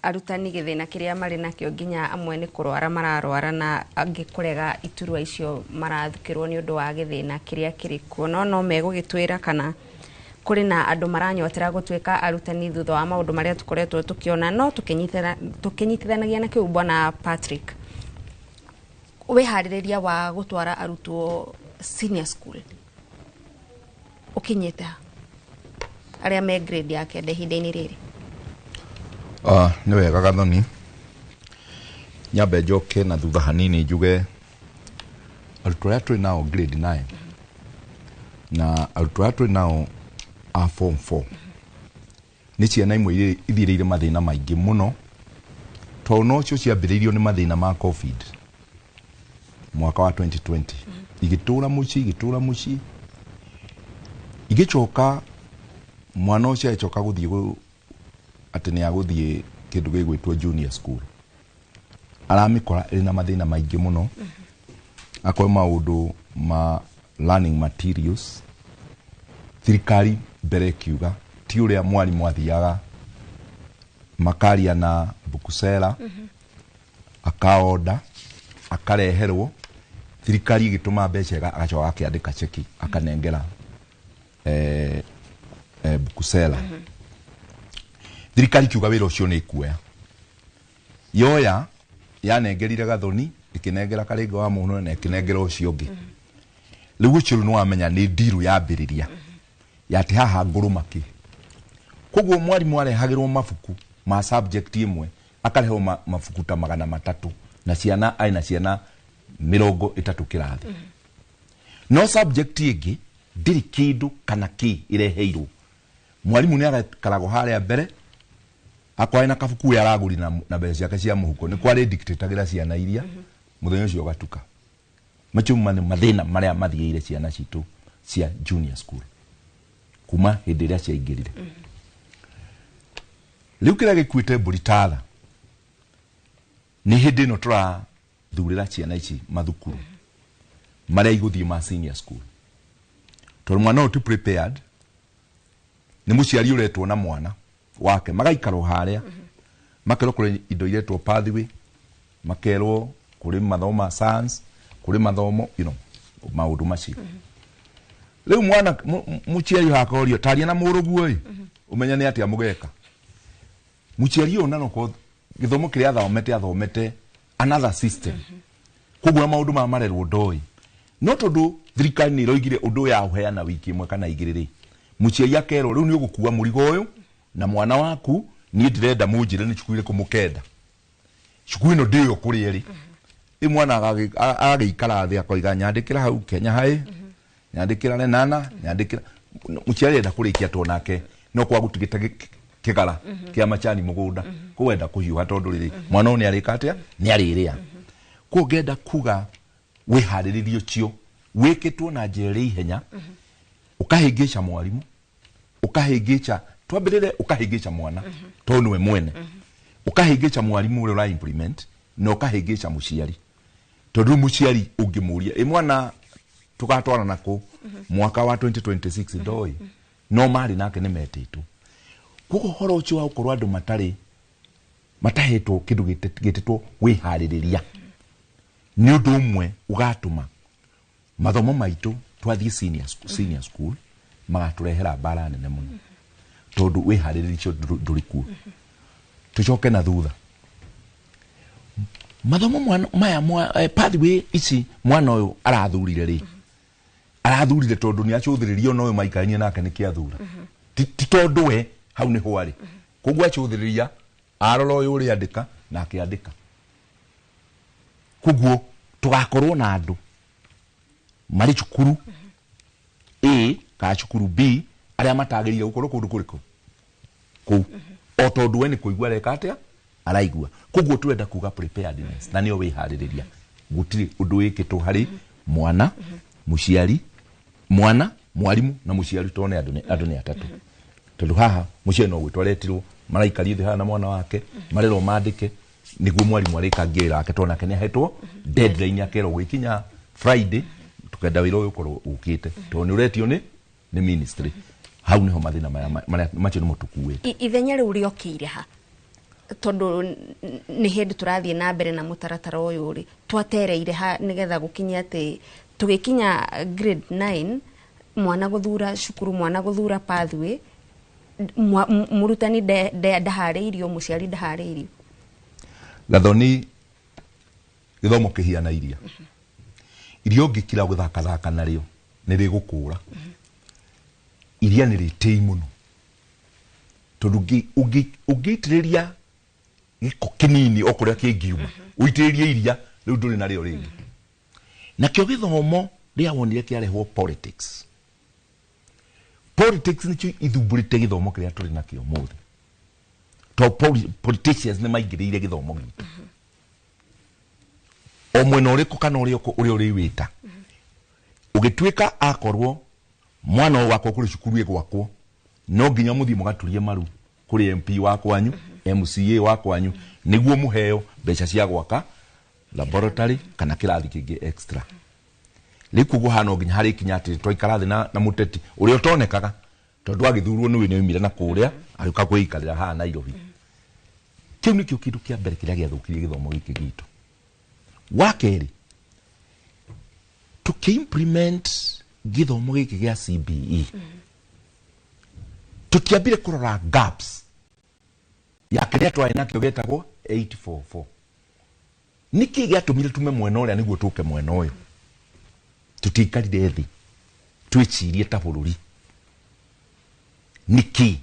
arutani gĩthĩna kĩrĩa marĩ nakĩo nginya amwe nĩ kũrwara mararwara na angĩ kũrega iturwa icio marathukĩrwo nĩ ũndũ wa gĩthĩna kĩrĩa kĩrĩ kuo no megũgĩtwĩra kana kũrĩ na andũ maranyotera gũtuĩka arutani thutha wa maũndũ marĩa tũkoretwo tũkĩona no tũkĩnyitithanagia na kĩu Bwana Patrick wĩharĩrĩria wa gũtwara arutwo senior school ũkinyĩte arĩa me grade ya kenda ihinda-inĩ rĩrĩ nĩ wega Gathoni nyambe njoke na thutha hanini njuge arutwo arĩa tũrĩ nao grade 9 na arutwo arĩa tũrĩ nao a form 4 nĩ ciana imwe ithirĩire mathĩna maingĩ mũno tondũ no cio ciambĩrĩirio nĩ mathĩna ma COVID mwaka wa 2020 igĩtũra mũciĩ igĩcoka mwana ũcio agĩcoka gũthiĩ atĩ nĩ agũthiĩ kĩndũ gĩgwĩtwo junior school aramĩkora ĩrĩ na mathĩna maingĩ mũno akoe maũndũ ma learning materials thirikari mbere kiuga ti ũrĩa mwarimũ athiaga makaria na Bukusera akaoda akareherwo thirikari igĩtũma mbeca agacoka akĩandĩka cheki akanengera Bukusera thirikari kiuga wĩra ũcio nĩ kuoya yoya yanengerire Gathoni ikinengera Karĩngĩ wa Mũhũno na ikinengera ũcio ũngĩ rĩu ũcio nĩ wamenya nĩ ndiru yambĩrĩria yati haha ngũrũmaki koguo mwarimũ arehagĩrwo mabuku ma subject imwe akarehwo mabuku ta 300 na ciana aina ciana 30 kĩrathi no subject ĩngĩ ndiri kĩndũ kana kĩ ireheirwo mwarimũ nĩ agakaragwo harĩa mbere akwae na kabuku ya raguri na mbeca ciake cia mũhuko nĩ kwari dictatagĩra ciana iria mũthenya ũcio gatuka macio mathĩna marĩa mathiĩire ciana citũ cia junior school kuma hĩndĩ ĩrĩa ciaingĩrire rĩu kĩrĩa gĩkuĩte mbũri tatha nĩ hĩndĩ ĩno tũrathurĩra ciana ici mathukuru marĩa igũthiĩ ma senior school tondũ mwana ũyũ ti prepared nĩ mũciari ũretwo na mwana wake magaikarwo harĩa makerwo kũrĩ indo iretwo pathway makerwo kũrĩ mathomo ma science kũrĩ mathomo maũndũ macio rĩu mwana mũciari hakorio taria na mũrũguo umenya nĩ atĩa mũgeka mũciari ũyũ nanoko gĩthomo kĩrĩa athomete another system koguo maũndũ ma marerwo ndoi no tondũ thirikari nĩ ĩroigire ũndũ ya ũheana wiki ĩmwe kana igĩrĩ mũciari akerwo rĩu nĩ ũgũkua mũrigo ũyũ na mwana waku niĩ ndĩrenda mũnjĩre nĩ cukuru ĩrĩkũ mũkenda cukuru ĩno ndĩyo kũrĩa ĩrĩ mwana agagĩikara thĩ akoiga nyandĩkĩra hau Kenya High nyandĩkĩra Lenana nyandĩkĩra mũciari enda kũrĩkia to nake no kwa gũtigĩte kĩgara kĩa macani mũgũnda kwenda kũhiũha tondũ rĩrĩ mwana ũyũ nĩ arĩka atĩa nĩ arĩrĩa kũngenda kuga wĩharĩrĩrio cio wĩkĩtwo na njĩra ihenya ũkahĩngĩca mwarimũ ũkahĩngĩca twambĩrĩre ũkahĩngĩca mwana tondũ we mwene ũkahĩngĩca mwarimũ ũrĩa ũra implement na ũkahĩngĩca mũciari tondũ mũciari ũngĩmũria mwana tũgatwara nako mwaka wa 2026 ndoi no marĩ nake nĩ metĩtwo koguo horo ũcio wa gũkorwo andũ matahetwo kĩndũ gĩtĩtwo wĩharĩrĩria nĩ ũndũ ũmwe ũgatũma mathomo maitũ twathiĩ senior school magatũrehera mbara nene mũno tondũ wĩharĩrĩrio ndũrĩ kuo tucoke na thutha mathomo maya pathway ici mwana ũyũ arathurire tondũ nĩ acũthĩrĩrio no maikaranie nake nĩ kĩathura ti tondũ we hau nĩ hwarĩ koguo acũthĩrĩria arora ũyũ ũrĩa andĩka na akĩandĩka koguo tũgakorwo na andũ marĩ cukuru A ka cukuru B arĩa matagĩrĩire gũkorwo kũndũ kũrĩkũ kũu o tondũ we nĩ kũigua areka atĩa araigua koguo twenda kuga preparedness na nĩyo wĩharĩrĩria gũtirĩ ũndũ wĩkĩtwo harĩ mwana mũciari mwana mwarimũ na mũciari tone andũ nĩ atatũ tondũ haha mũciari no gwĩtwaretirwo maraikarie thĩ haha na mwana wake marerwo mandĩke nĩguo mwarimũ arĩkangie wĩra wake tondũ nake nĩ ahetwo deadline akerwo gũkinya Friday tukenda wĩra ũyũ ũkorwo ũkĩte tondũ nĩ ũretio nĩ ministry hau niho mathina macio nimo tukuite ithenya riu riokire ha tondu ni hindi turathie na mbere na mutaratara uyu ri twatereire ha nigetha gukinya ati tugikinya grade 9 mwana guthura cukuru mwana guthura pathway murutani ndahariirio muciari ndahariirio Gathoni githomo kihiana iria irio ngikira guthaka nario niri gukura iria niri tei muno tondu ungitiriria giko kinini okuria kingiuma uitiriria iria riu nduri nario ringi nakio githomo ria wonire kiarehwo politics nicio ithumburite githomo kiria turi nakio muthi to politicians ne maingirire githomo gitu o mwena uriku kana uri wita ugituika akorwo mwana wako kuri cukuru egwakwo no nginya muthie mugaturie maru kuri MP wakwanyu MCA wakwanyu niguo muheo mbeca cia gwaka laboratory kana kirathi kingi extra likugo hano nginya hari kinyati twaikara thi na muteti uri otonekaga tondu agithurwo niwe ni umire na kuria ayuka kwikarira ha Nairobi kiu nikio kindu kia mbere kiria giathukirie githomo giki gitu wakeri tukiimplement githomo giki gia CBE tukiambire kurora gaps ya kiria twari nakio getagwo 844 niki giatumire tume mwena uria niguo tuke mwena uyu tutikarire thi twicirie ta bururi niki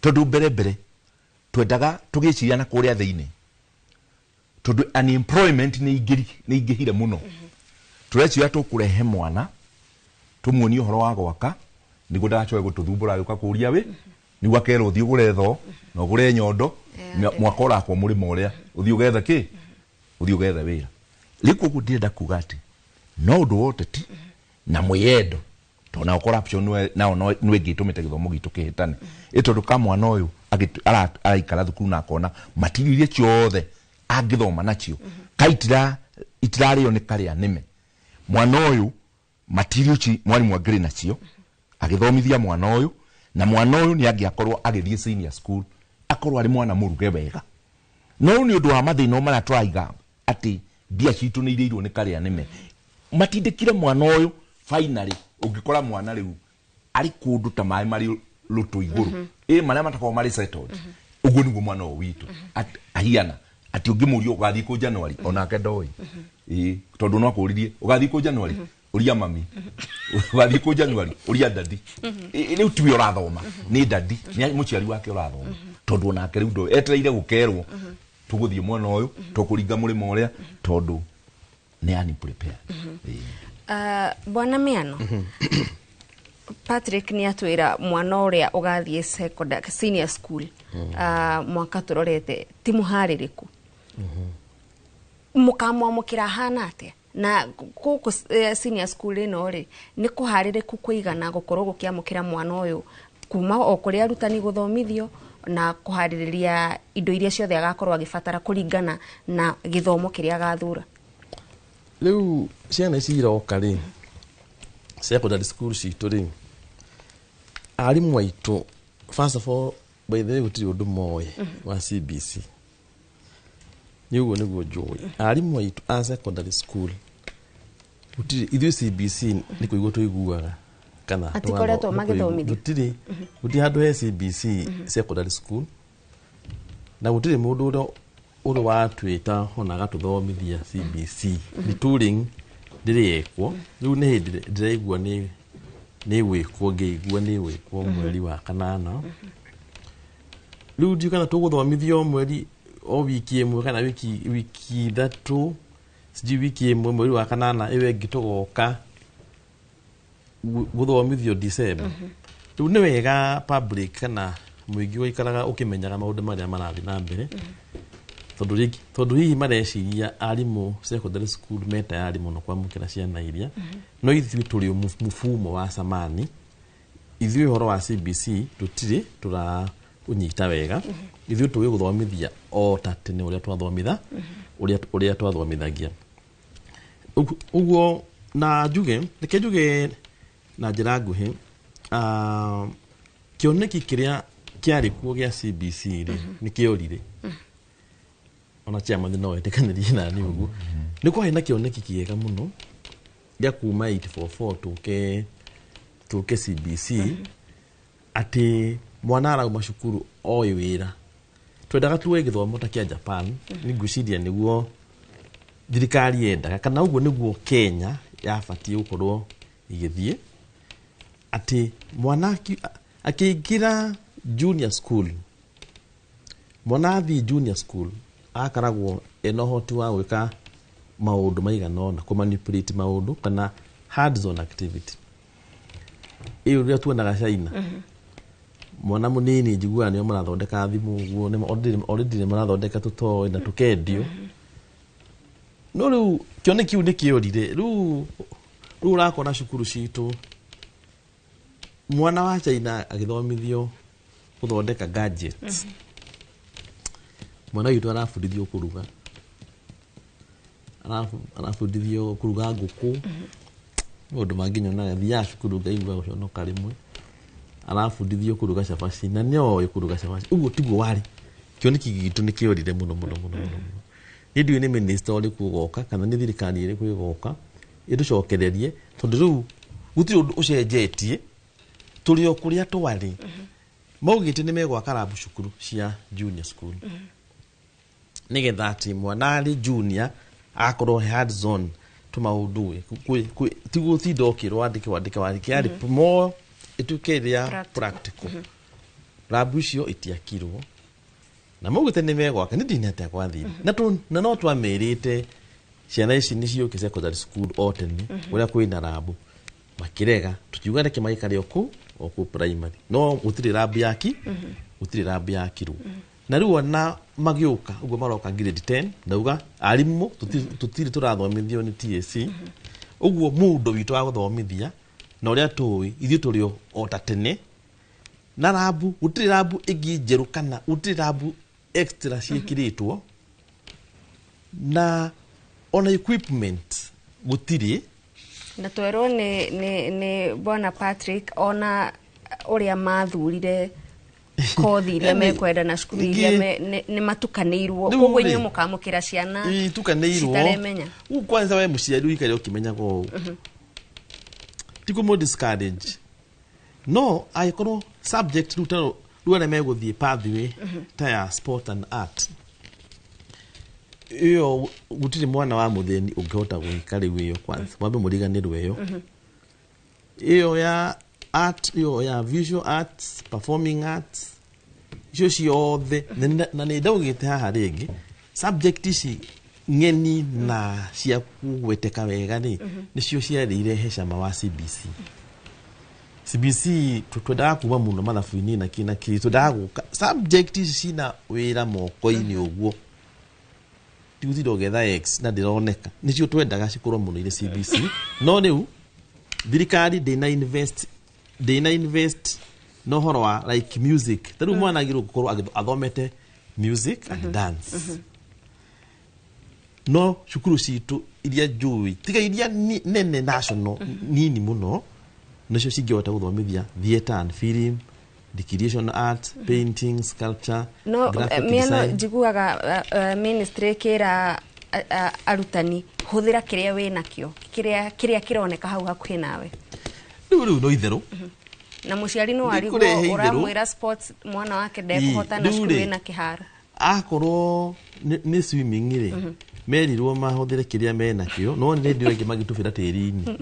tondu mbere twendaga tugiciria na kuria thiini tondu unemployment ni ingihire muno tureciria tukurehe mwana tumuonie uhoro wa gwaka niguo ndagacoke gututhumbura agika kuria wi niguo akerwo thii guretho na gure nyondo mwaka urakwo murimo uria uthii ugetha ki uthii ugetha wira liku gutirenda kuga ati no ndu woteti na mwiyendo tona corruption no ngitumite githomo gitu kihitane itondu ka mwana uyu araikara thukuru na akona material iria ciothe angithoma nacio kaitira itirario ni karia nime mwana uyu material ci mwalimu agire nacio agithomithia mwana uyu na mwana uyu ni angiakorwo agithie senior school akorwo ari mwana muruge wega no ni undu wa mathina mara twaiga ati bia citu ni irirwo ni karia nime matindikire mwana uyu finally ungikora mwana riu ari kundu ta mai mari lutu iguru maria matakwa mari settled uguo niguo mwana o witu ahiana ati ungimurio ugathii ku January onake ndoi tondu no akuririe ugathii ku January uria mami ugathii ku January uria dadi riu tiwe urathoma ni dadi ni muciari wake urathoma tondu onake riu ndo etereire gukerwo tuguthie mwana uyu tukuringa murimo uria tondu ni unprepared bwana Miano Patrick ni atwira mwana uria ugathie secondary senior school mwaka turorete ti muhaririku mukamwamukira hana atia na kuku senior school ino ri ni kuhaririku kuigana gukorwo gukiamukira mwana uyu kuma okuria arutani guthomithio na kuhaririria indo iria ciothe agakorwo agibatara kuringana na githomo kiria agathura riu ciana ciroka ri secondary school citu ri arimu aitu first of all by the way gutiri undu moye wa CBC ni uguo niguo njui arimu aitu a secondary school gutiri ithu CBC ni kuigua tuiguaga kana atikoretwo magithomithio gutiri handu he CBC secondary school na gutiri mundu uri watwita hona gatuthomithia CBC retooling ndiriekwo riu ni ndiraigua ni wikwo ngeigua ni wikwo mweri wa kanana riu ndi kana tuguthomithio mweri o wiki imwe kana wiki thatu siji wiki imwe mweri wa kanana iwe ngitugoka guthomithio December riu ni wega public kana muingi wikaraga ukimenyaga maundu maria marathi na mbere tondu hihi mareciria arimu secondary school meta ya arimu no kwamukira ciana iria no ithui turi mufumo wa samani ithui horo wa CBC tutiri tura unyita wega ithui tuwe guthomithia o tatene uria twathomitha uria twathomithagia uguo na njuge na njira nguhi kioneki kiria kiari kuo gia CBC ri ni kiorire ona chama no etekanirie na ni ugu ni kwa hina kioneki kiega muno ya kuma 844 tuke CBC ati mwana arauma cukuru oi wira twendaga tuwe githomo ta kia Japan ni nguciria niguo thirikari yendaga kana uguo niguo Kenya yabatie gukorwo igithie ati mwana akiingira junior school mwana athi junior school akaragwo enohoti wa gwika maundu maiganona ku manipulate maundu kana hard zone activity iyo ria tuonaga China mwana munini njiguaga nio marathondeka thimu uguo ni already ni marathondeka tutoe na tukendio no riu kione kiu ni kiorire riu urakona cukuru citu mwana wa China agithomithio guthondeka gadgets mwana witu arafundithio kuruga arafundithio kuruga nguku mundu manginyona thia cukuru ngaigua guconoka rimwe arafundithio kuruga cabaci na nio kuruga cabaci uguo tiguo wari kioneki gitu ni kiorire muno ndio ni minister oli kugoka kana ni thirikari iri kugoka iducokererie tondu riu gutiri undu ucenjetie turi okuria twari maugite ni megwaka rabu cukuru cia junior school nigetha ati mwana ari junior akorwo hard zone tumaundu tigu tidokirwo andike wandike more itukeria practical rabu cio itiakirwo na maugite ni megwaka ndinete kwathiri na no twamerite ciana ici ni cio secondary school otene uria kwina rabu makirega tukiuga ndeke maikare oku primary no utiri rabu yaki utiri rabu yakirwo na riu na magiuka ugo maroka grade 10 ndauga arimu tutiri turathomithio ni TSC uguo mundu witu wa guthomithia na uria tui ithio turi o tatene na rabu utiri rabu igi njeru kana utiri rabu extra cikiritwo na ona equipment gutiri na twero ni bwana Patrick ona uria mathurire kothi iria mekwenda na cukuru iria ni matukanirwo koguo inyu mukamukira ciana itukanirwo kwanza we muciari uikare ukimenyaga u tiko mo discourage no aikoro subject rutaro ruone meguthie pathway ta ya sport and art iyo gutiri mwana wa mutheni ungehota gwikari wiyo kwanza wambe muriganirwe iyo ya art iyo ya visual arts performing arts icio ciothe na nä ndaugite haha rĩngĩ subject ici ng'eni na cia kugweteka wega nĩcio ciarĩire cama wa CBC twendaga kuma mũno mathabu-inĩ na kĩ twendaga gũka subject ici cina wĩra moko-inĩ ũguo tiũthire ũgetha X na ndĩroneka nĩcio twendaga cikorwo mũno irĩ CBC no rĩu thirikari ndĩna invest no horo wa like music tariu mwana agirwo gukorwo athomete music and dance no cukuru citu iria njui tiga iria nene national nini muno nacio cingehota guthomithia theatre and film decoration art painting sculpture no miano njiguaga ministry kira arutani huthira kiria wina kio kiria kironeka hau hakuhi nawe riu no itheru na muciari no arigo uramwira sports mwana wake ndekuhota na cukuru ina kiharo akorwo ni swimming ri merirwo mahuthire kiria mena kio no ni ndio ingi magitubira tiri-ini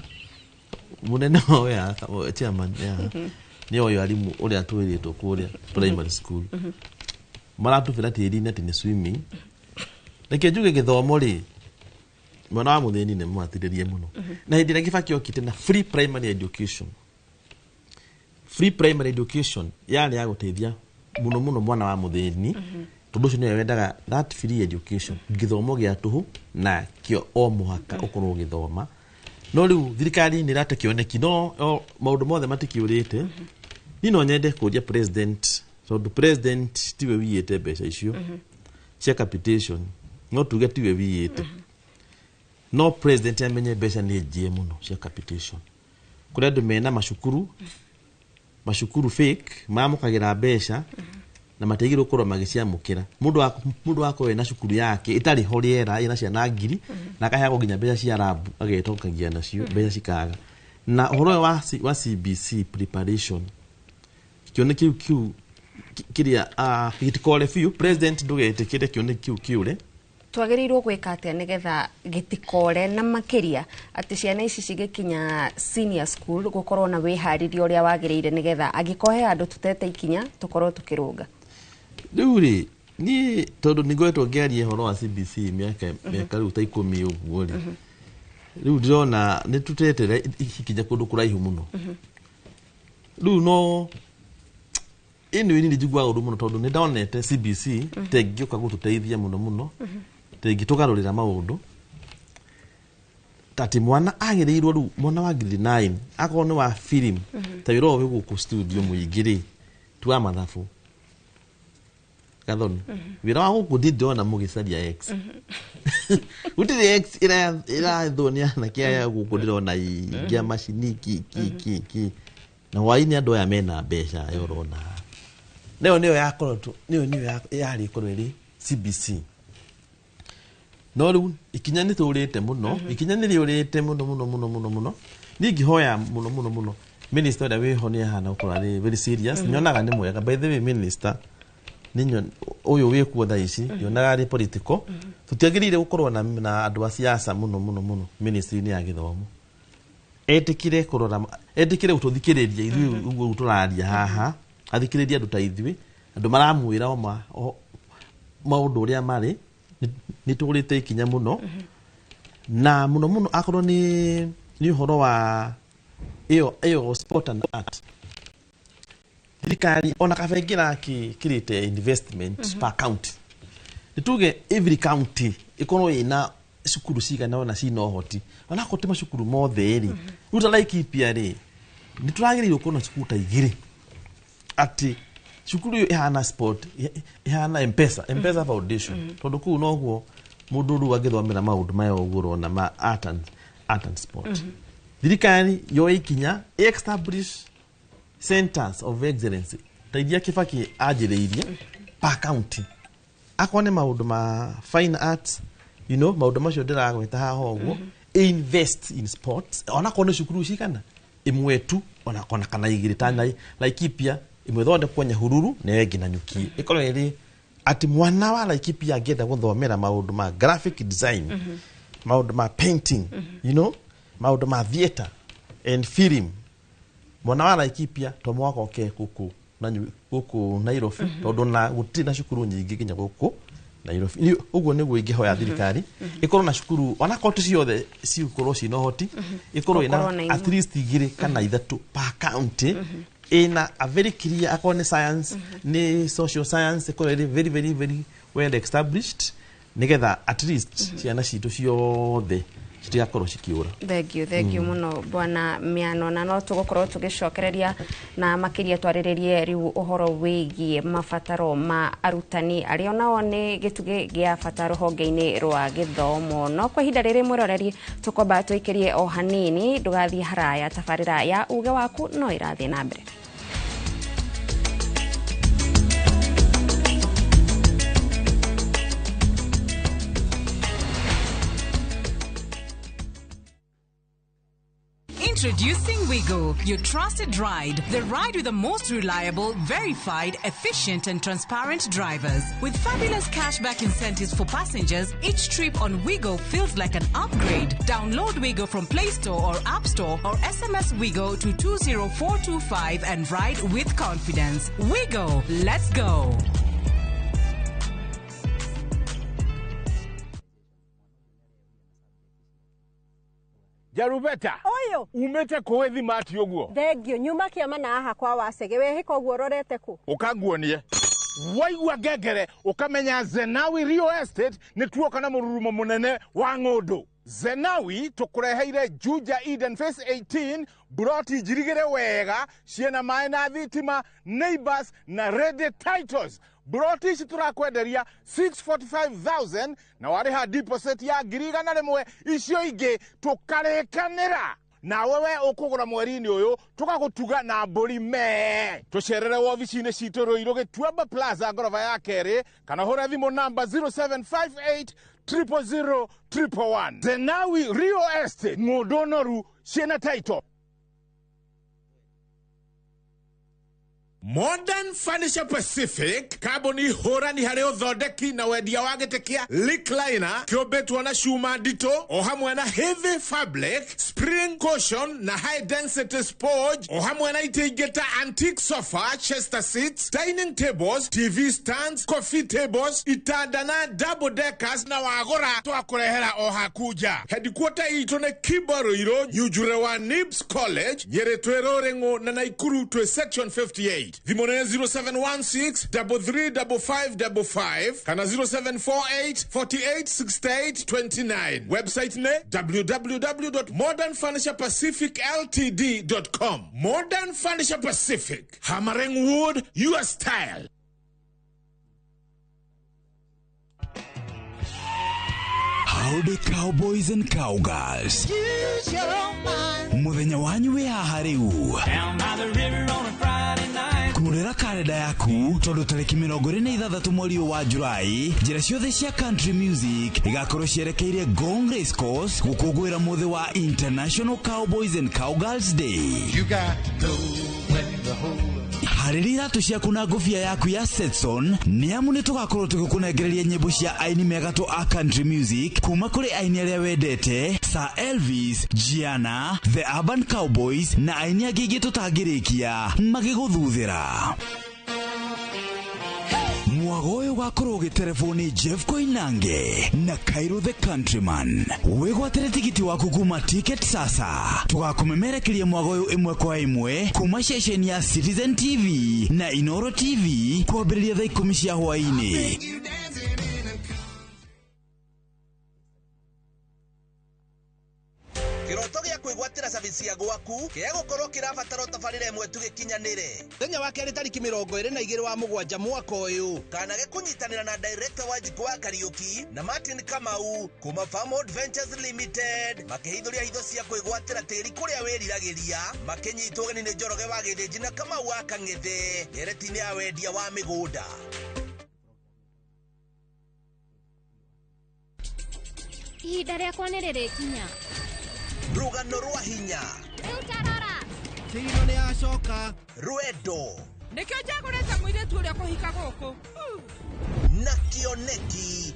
munene oya chairman ni oyo arimu uria twiritwo kuria primary school maratubira tiri-ini ati ni swimming nake njuge githomo ri mwana wa mutheni ni mwatiririe muno na hindi ria gibaki okite na free primary education yari ya guteithia muno mwana wa mutheni tondu cio niwe wendaga that free education githomo gia tuhu na kio o muhaka ukorwo githoma no riu thirikari ni rate kioneki no maundu mothe matikiurite ni no nyende kuria president tondu president tiwe wiyete mbeca icio cia capitation no tuge tiwe wiyete no president amenye mbeca ni njie muno cia capitation kuria andu mena macukuru mashukuru fake mamukagira mbeca na mategiro korwo magiciamukira mundu wako we na cukuru yake itari horiera ina ciana ngiri na kaheagwo nginya mbeca cia rabu agetokagia nacio mbeca cikaga na horo wa CBC preparation kione kiu kiria gitikore fiu president ndugetikire kione kiure twagirirwo gwika atia nigetha gitikore na makiria ati ciana ici cigikinya senior school gukorwo na wihariria uria wagiriire nigetha agikohe andu tutete ikinya tukorwo tukirunga riuri ni tondu ningoetwo ngearie horo wa CBC miaka riu ta 10 uguo ri riu ndirona ni tutetere ikinya kundu kuraihu muno riu no ino ini njigwa uru muno tondu ni ndonete CBC tegioka gututeithia muno tegitugarurira maundu tati mwana agirirwo ru mwana wa grade 9 akone wa film ta wiro we guku studio muigiri twa mathafu Gathoni wira wa guku ndidona mugicaria X utire X ira thonia na kia guku ndirona ingia machini ki na waini andu aya mena mbeca yorona niyo yakorwo tu niyo yari korwo iri CBC no riu ikinya ni turite muno ikinya ni riurite muno ningihoya muno minister da we honia hana ukora ri very serious nyonaga ni mwega by the way minister ninyo uyu we kuo thaici yonaga ri political tutiagirire gukorwo na andu a siasa muno ministry ni ya githomo etikire kurora etikire gututhikiriria ithu uguo turaria haha athikiriria andu ta ithui andu maramwira o maundu uria mari ni turite ikinya muno na muno akorwo ni horo wa iyo sport and art thirikari ona kabengira kirite investment per county nituge every county ikono ina cukuru cigana ona cina hoti ona kote macukuru mothe ri ruta like ipia ri nituragirirwo kuona cukuru ta igiri ati cukuru ihana sport ihana M-Pesa foundation tondu ku noguo mundu ru agithomera maundu maya uguro na ma art and sport thirikari yo ikinya establish centers of excellence taidia Kibaki ajiriirie per county akone maundu ma fine arts maundu macio ndiragweta haha uguo invest in sports ona kone cukuru cigana imwe tu ona kona kana igiri tana Laikipia imwe thonde kwa Nyahururu na yengi na Nyuki ikoro iri ati mwana wa Laikipia agenda guthomera maundu ma graphic design maundu ma painting maundu ma theater and film mwana wa Laikipia to mwaka oke kuku Nairobi tondu na gutina cukuru nyingi kinya guku Nairobi uguo niguo ingihoya thirikari ikorwo na cukuru ona kotu ciothe ciukorwo cino hoti ikorwo ina at least igiri kana ithatu per county ina a very clear akone science ni social science ikorwo very well established nigetha at least ciana citu ciothe citigakorwo cikiura. Thank you muno bwana Miano na no tugukorwo tugicokereria na makiria twariririe riu uhoro wigie mafataro ma arutani aria nao ni gituge gia fataro honge-ini rwa githomo no kwa hinda riri mwiroreri tukomba tuikirie o hanini ndugathie haraya tabarira ya uge waku no irathie na mbere. Introducing Wigo, your trusted ride. The ride with the most reliable, verified, efficient and transparent drivers. With fabulous cashback incentives for passengers, each trip on Wigo feels like an upgrade. Download Wigo from Play Store or App Store or SMS Wigo to 20425 and ride with confidence. Wigo, let's go. Jarubeta oyo umete kuwethi mati oguo thengio nyuma kiama na aha kwa wasege we hiko guo rorete ku ukanguonie waigua ngengere ukamenya Zenawi Real Estate ni tuoka na mururumo munene wa ng'undu. Zenawi tukureheire Juja Eden Phase 18 broti jirigere wega ciena mai na thitima neighbors na ready titles. Broti ici turakwenderia 645,000 na wariha deposit ya ngiri igana rimwe icio ingi tukarekanira na wewe ukugura mweri-ini uyu tugagutuga na mburi me tucerere wobici-ini citu Ruiru Gituamba Plaza ngorofa ya keri kana hura thimu namba 0758 000 111. Zenawi Real Estate Ngodonoru ciena title. Modern Furniture Pacific kaboni hora ni hareo thodeki na wendia wa gitekia recliner kiobetwa na shuma dito o hamwe na heavy fabric spring cushion na high density sponge o hamwe na itegeta antique sofa chester seats dining tables TV stands coffee tables itanda na double deckers na wagora twakurehera o hakuja headquarter ito ne Kiboruiro Nyujure wa Nibs College Nyeretwero Rengo na Naikuru to section 58. The money 0716 335555 kana 0748 48 68 29. Website ne www.modernfurniturepacificltd.com. Modern Furniture Pacific, hammering wood, your style. Howdy cowboys and cowgirls. Use your mind. Muthenya wanyu we haha riu. Down by the river on a Friday night. Kurera kalenda yaku tondu tariki 26 mweri wa Julai njira ciothe cia country music igakorwo cierekeire Gong Race Course gukungwira muthi wa International Cowboys and Cowgirls Day. You got to win the whole harĩria iratu ciaku na ngũbia yaku ya Stetson nĩamu nĩtũgakorwo tũgĩkũnengereria nyĩmbo cia aini megatũ a country music kuma kũrĩ aini arĩa wendete Sir Elvis, Gianna, The Urban Cowboys na aini angĩ ingĩ tũtangĩrĩkia magĩgũthuthĩra. Mwago ũyũ ũgakorwo ũgĩterefoni Jeff Koinange na Cairo the Countryman. Wĩgwatĩre tigiti waku kuma Ticket Sasa. Tũgakũmemerekeria mwago ũyũ ĩmwe kwa ĩmwe kuma ceceni ya Citizen TV na Inoro TV kwambĩrĩria thaa 10 cia hwaĩ-inĩ. Kiroto gĩa kwĩgwatĩra service ya gwaku kĩa gũkorwo kĩrabatara tabarĩra ĩmwe tu gĩkinyanĩre. Thenya wa kerĩ tariki 22 wa mũgwanja mwaka ũyũ kana gĩkũnyitanĩra na director wa Jiko wa Kariuki na Martin Kamau kuma Farm Adventures Limited makĩhithũria hitho cia kwĩgwatĩra tĩri kũrĩa wĩriragĩria makĩnyitwo ũgeni nĩ Njoroge wa Gĩthĩnji na Kamau wa Kang'ethe nderetinĩ ya wendia wa mĩgũnda. Ihinda rĩakwa nĩ rĩrĩkinya. Rugano rwa hinya. Rĩu tarora. Tino nĩ acoka. Rwendo. Nĩkĩo njagũrĩte mũirĩtu ũrĩa kũhika gũkũ. Na kĩoneki.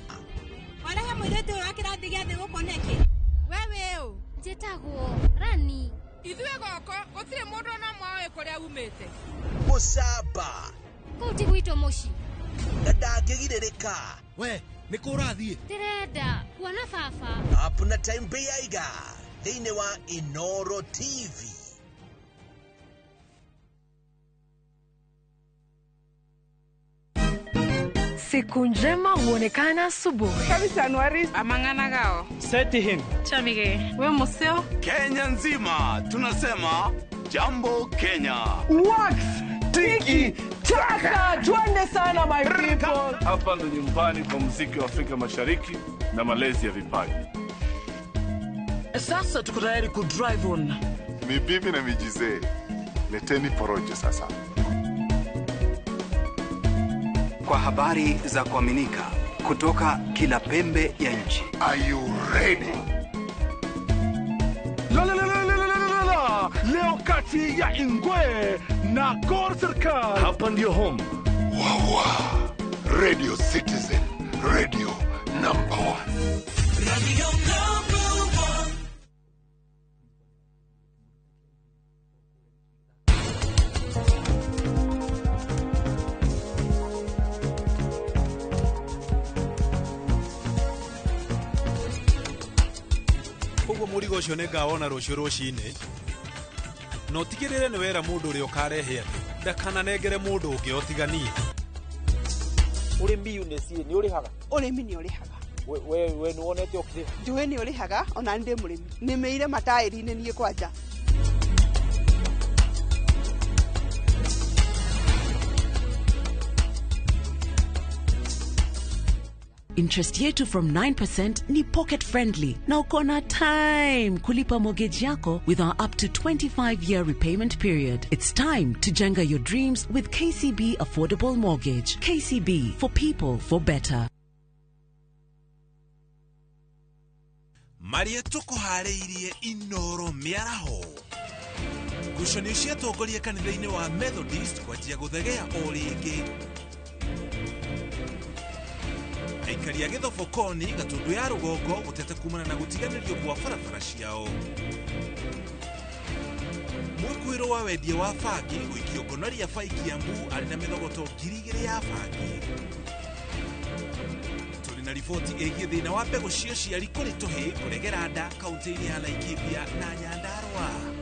Warahe mũirĩtu ũyũ wa kĩrathi gĩa thĩ gũkũ nĩkĩ? Wewe ũ. Njĩtagwo Rani. Ithuĩ gũkũ gũtirĩ mũndũ ona mwaĩ kũrĩa umĩte. Mũcamba. Kũu ti gwitũ mũciĩ. Na ndangĩgirĩrĩka. We, nĩ kũ ũrathiĩ? Ndĩrenda kuona baba. Up na time Beiga thĩinĩ wa Inoro TV. Siku njema huonekana asubuhi. Kabisa Januari amang'ana gao. Seti him. Chamige. We museo. Kenya nzima tunasema jambo Kenya. Wax tiki taka. Twende sana my people. Hapa ndo nyumbani kwa muziki wa Afrika Mashariki na malezi ya vipaji. Sasa tuko tayari ku drive on. Mibibi na mijize. Leteni porojo sasa. Kwa habari za kuaminika kutoka kila pembe ya nchi. Are you ready? Leo kati ya Ingwe na Gor Serikali. Hapa ndio home. Wawa. Radio Citizen. Radio number 1. Radio number 1. Mũrigo ũcio nĩ ngawona rũciũ rũcinĩ no tigĩrĩre nĩ wera mũndũ ũrĩa ũkarehe atĩ ndakananengere mũndũ ũngĩ otiganie. Ũrĩmi UNEC nĩ ũrĩhaga? Ũrĩmi nĩ ũrĩhaga. We nĩ wonete ũkĩrĩha? Njũĩ nĩ ũrĩhaga ona ndĩ mũrĩmi. Nĩmĩire mataĩri-inĩ niĩ kwanja. Interest yetu from 9% ni pocket friendly na uko na time kulipa mortgage yako with our up to 25-year repayment period. It's time to jenga your dreams with KCB Affordable Mortgage. KCB, for people, for better. Maria tukuhareirie inoro miaraho. Ngucanio cia atongoria kanitha-inĩ wa Methodist kwanjia guthegea o ringi. Aikari a Githobokoni Gatundu ya Rugongo gutete kumana na gutiganĩrio kwa barabara ciao. Mwikuiro wa wendia wa bangi guikio ngonoria bai Kiambu ari na mithogoto 2,000 ya bangi. Turi na riboti ĩgiĩ thĩna wa mbegũ cia ciari kũrĩ tũhĩ kũregera nda kaunti-inĩ ya Laikipia na Nyandarua.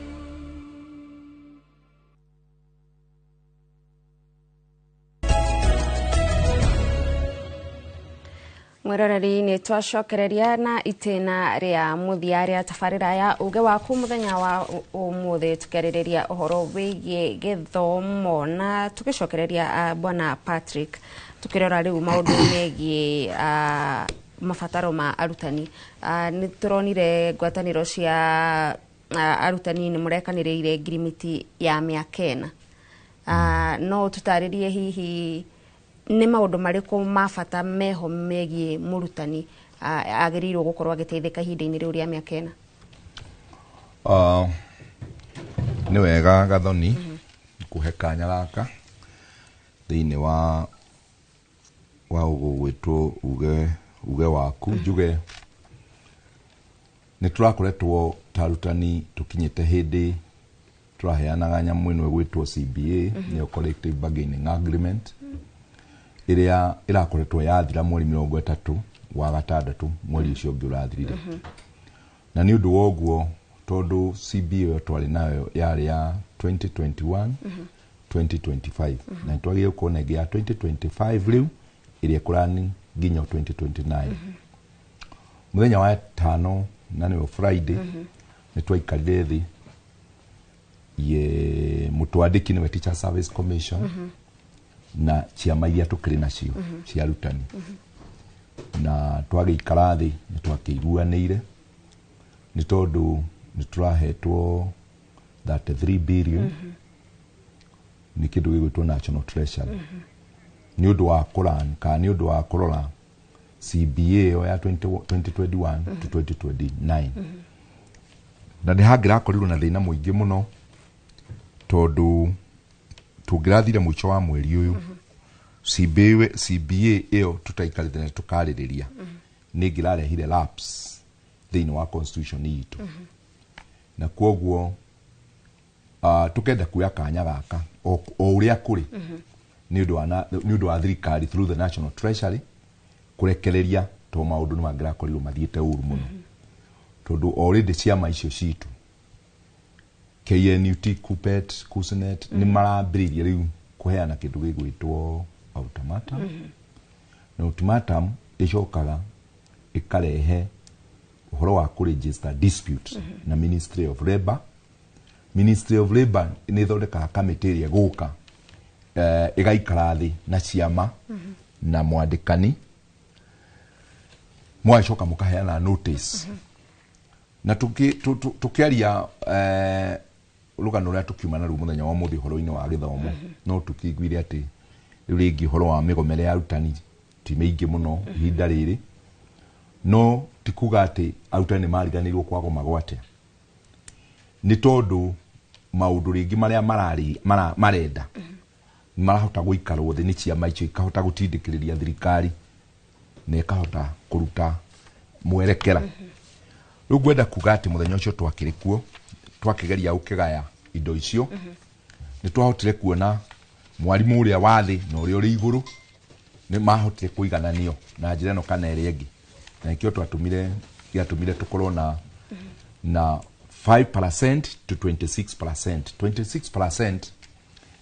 Mweroreri nĩ twacokereria na itĩna rĩa mũthia rĩa tabarĩra ya uge waku mũthenya wa ũmũthĩ tũkĩarĩrĩria ũhoro wĩgiĩ gĩthomo na tũgĩcokereria bwana Patrick tukirora rĩu maũndũ megiĩ mabataro ma arutani. Nĩ tũronire ngwatanĩro cia arutani nĩ mũrekanĩrĩire ngirimiti ya mĩaka 4. No tũtarĩrie hihi nĩ maũndũ marĩkũ ma bata meho megiĩ mũrutani agĩrĩirwo gũkorwo agĩteithĩka ihinda-inĩ rĩu rĩa mĩaka 4? Nĩ wega Gathoni kũhe kanya gaka thĩinĩ wa ũgwĩtwo uge waku njuge nĩ tũrakoretwo ta arutani tũkinyĩte hĩndĩ tũraheanaga nyamũ ĩno ĩgwĩtwo CBA nĩyo collective bargaining agreement ĩrĩa ĩrakoretwo yathira mweri 30 wa gatandatũ mweri ũcio ũngĩ ũrathirire. Na nĩ ũndũ wa ũguo tondũ CBA ĩyo twarĩ nayo yarĩ ya 2021 2025 na twagĩrĩirwo kuona ĩngĩ ya 2025 rĩu ĩrĩa ĩkũrani nginya 2029. Mũthenya wa 5 na nĩyo Friday nĩ twaikarire thĩ mũtwandĩki nĩwe Teacher Service Commission na ciama iria tũkĩrĩ nacio cia arutani. Na twagĩikara thĩ nĩ twakĩiguanĩire nĩ tondũ nĩ tũrahetwo 33 billion nĩ kĩndũ gĩgwĩtwo National Treasury nĩ ũndũ wa kũran kana nĩ ũndũ wa kũrora CBA ya 2021 to 2029. Na nĩ hangĩrakorirwo na thĩna mũingĩ mũno tondũ tũngĩrathire mũico wa mweri ũyũ CBA ĩyo tũtaikarĩte na tũkarĩrĩria nĩ ngĩrarehire lapse thĩinĩ wa constitution itũ. Na kwoguo tũkenda kuoya kanya gaka o ũrĩa kũrĩ nĩ ũndũ wa thirikari through the National Treasury kũrekereria to maũndũ nĩ mangĩrakorirwo mathiĩte ũru mũno tondũ already ciama icio citũ KNUT, KUPPET, KUSNET nĩ marambĩrĩirie rĩu kũheana kĩndũ gĩgwĩtwo ultimatum. Na ultimatum ĩcokaga ĩkarehe ũhoro wa kũregister dispute na Ministry of Labour. Ministry of Labour nĩ ĩthondekaga kamĩtĩ ĩrĩa gũka ĩgaikara thĩ na ciama na mwandĩkani mwacoka mũkaheana notice. Na tukiaria rũgano rũrĩa tukiumana rĩu mũthenya wa mũthĩ ũhoro-inĩ wa gĩthomo no tukĩiguire atĩ rĩu rĩngĩ ũhoro wa mĩgomere ya arutani ti mĩingĩ mũno ihinda rĩrĩ, no tikuga atĩ arutani nĩ mariganĩirwo kwagoma gwate. Nĩ tondũ maũndũ rĩngĩ marĩa marenda marahota gũikarwo thĩ nĩ ciama icio ikahota gũtindĩkĩrĩria thirikari na ikahota kũruta mwerekera. Rĩu ngwenda kuga atĩ mũthenya ũcio twakĩrĩ kuo twakĩgeria gũkĩgaya indo icio nĩ twahotire kuona mwarimũ ũrĩa wa thĩ na ũrĩa ũrĩ igũrũ nĩ mahotire kũigananio na njĩra ĩno kana ĩrĩa ĩngĩ, na nĩkĩo gĩatũmire tũkorwo na 5% to 26%. 26%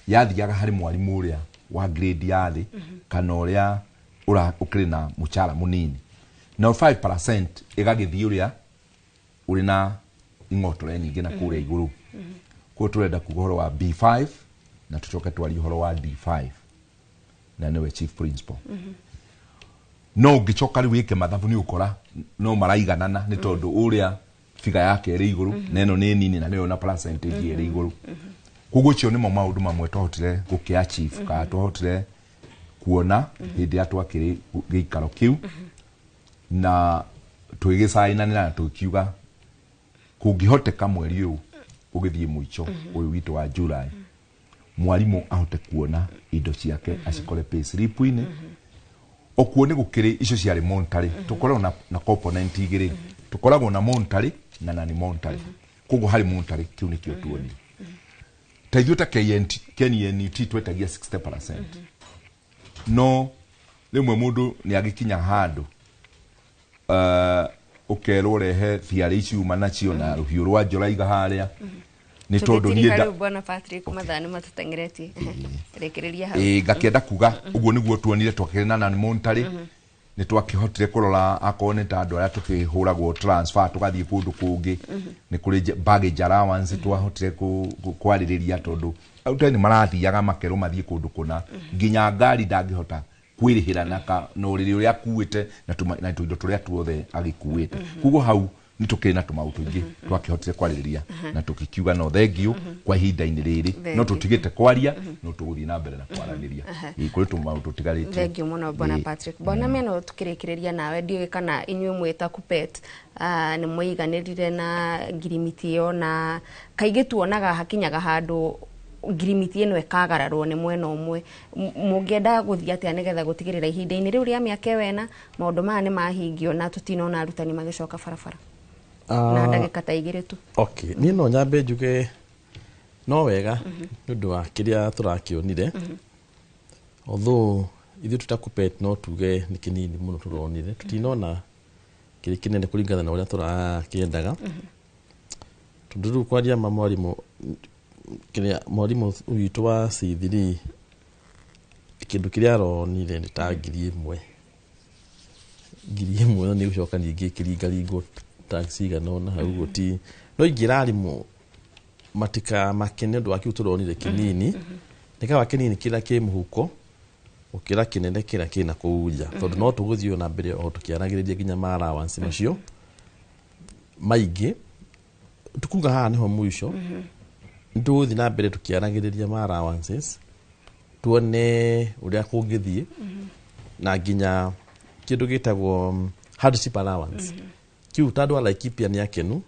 yathiaga harĩ mwarimũ ũrĩa wa grade ya thĩ kana ũrĩa ũkĩrĩ na mũcara mũnini, na 5% ĩgagĩthiĩ ũrĩa ũrĩ na ing'otore nyingĩ na kũrĩa igũrũ. Kwa tũrenda kuga ũhoro wa B5 na tũcoke twarie ũhoro wa D5 na nĩwe chief principal. no ngicoka riu wike mathabu ni ukora no maraiganana ni tondu uria figa yake iri iguru neno ni nini na leo na percentage iri iguru kugo cio ni mo maundu mamwe twahotire gukiachieve ka twahotire kuona hindi atwakiri giikaro kiu na twigicaina na tukiuga kungihoteka mweri uyu ugithie muico uyu witu wa July mwarimu ahote kuona indo ciake acikore payslip-ini okuo ni gukiri icio ciari monetary tukoragwo na component igiri tukoragwo na monetary na nani monetary kugo hari monetary kiu ni kio tuoni taithio ta KNUT twetagia 60% no rimwe mundu ni agikinya handu ukerwo rehe thiari ici umanacio na ruhiu rwa njora iga haria ni tondu ni nda bwana Patrick mathani matutengeretie rekereria hau ngakenda kuga uguo niguo tuonire twakirina na monetary ni twakihotire kurora akone ta andu aria tukihuragwo transfer tugathie kundu kungi ni kuri baggage allowance twahotire kwaririria tondu autani marathiaga makero mathie kundu kuna nginya ngari ndangihota kwirihira no riri uria akuite na tuindo turia tuothe agikuite kugo hau ni tukina tumautu ingi twakihotire kwaririria na tukikiuga no thengiu kwa ihinda-ini riri no tutigite kwaria no tuguthie na mbere na kwaraniria kuri tumautu tigarite thengiu muno bwana Patrick bona meno tukirikiriria nawe ndiwe kana inyuĩ mwita KUPPET ni muiganirire na ngirimiti yo na kaigi tuonaga hakinyaga handu ngirimiti ino ekagararwo ni mwena umwe mungienda guthia atia nigetha gutigirira ihinda-ini riu ria miaka wena maundu maya ni mahingio na tutinona arutani magicoka barabara na ndagika ta igiri tu okay ni no nyambe njuge no wega nundu wa kiria turakionire although ithu tuta KUPPET no tuge ni kinini muno turonire tutinona kiri kinene kuringana na uria turakiendaga tundu kwaria mwarimu kiria mwarimu witu wa C3 kindu kiria aronire ni ta ngiri imwe ni gucoka ningi kiringaringo taxi ganona hau guti no ingirarimu matika makene ndo akiu turonire kinini nikawa kinini kila kimuhuko ukira kinene kira kina kuuja tondu no tuguthio na mbere o tukiaragiriria ginya mara allowance macio maigi tukuga haha niho muisho nduthi na mbere tukiaragiriria mara allowances tuone uria kungithie na ginya kindu gitagwo hardship allowance kiu tandwa Laikipia ni akenu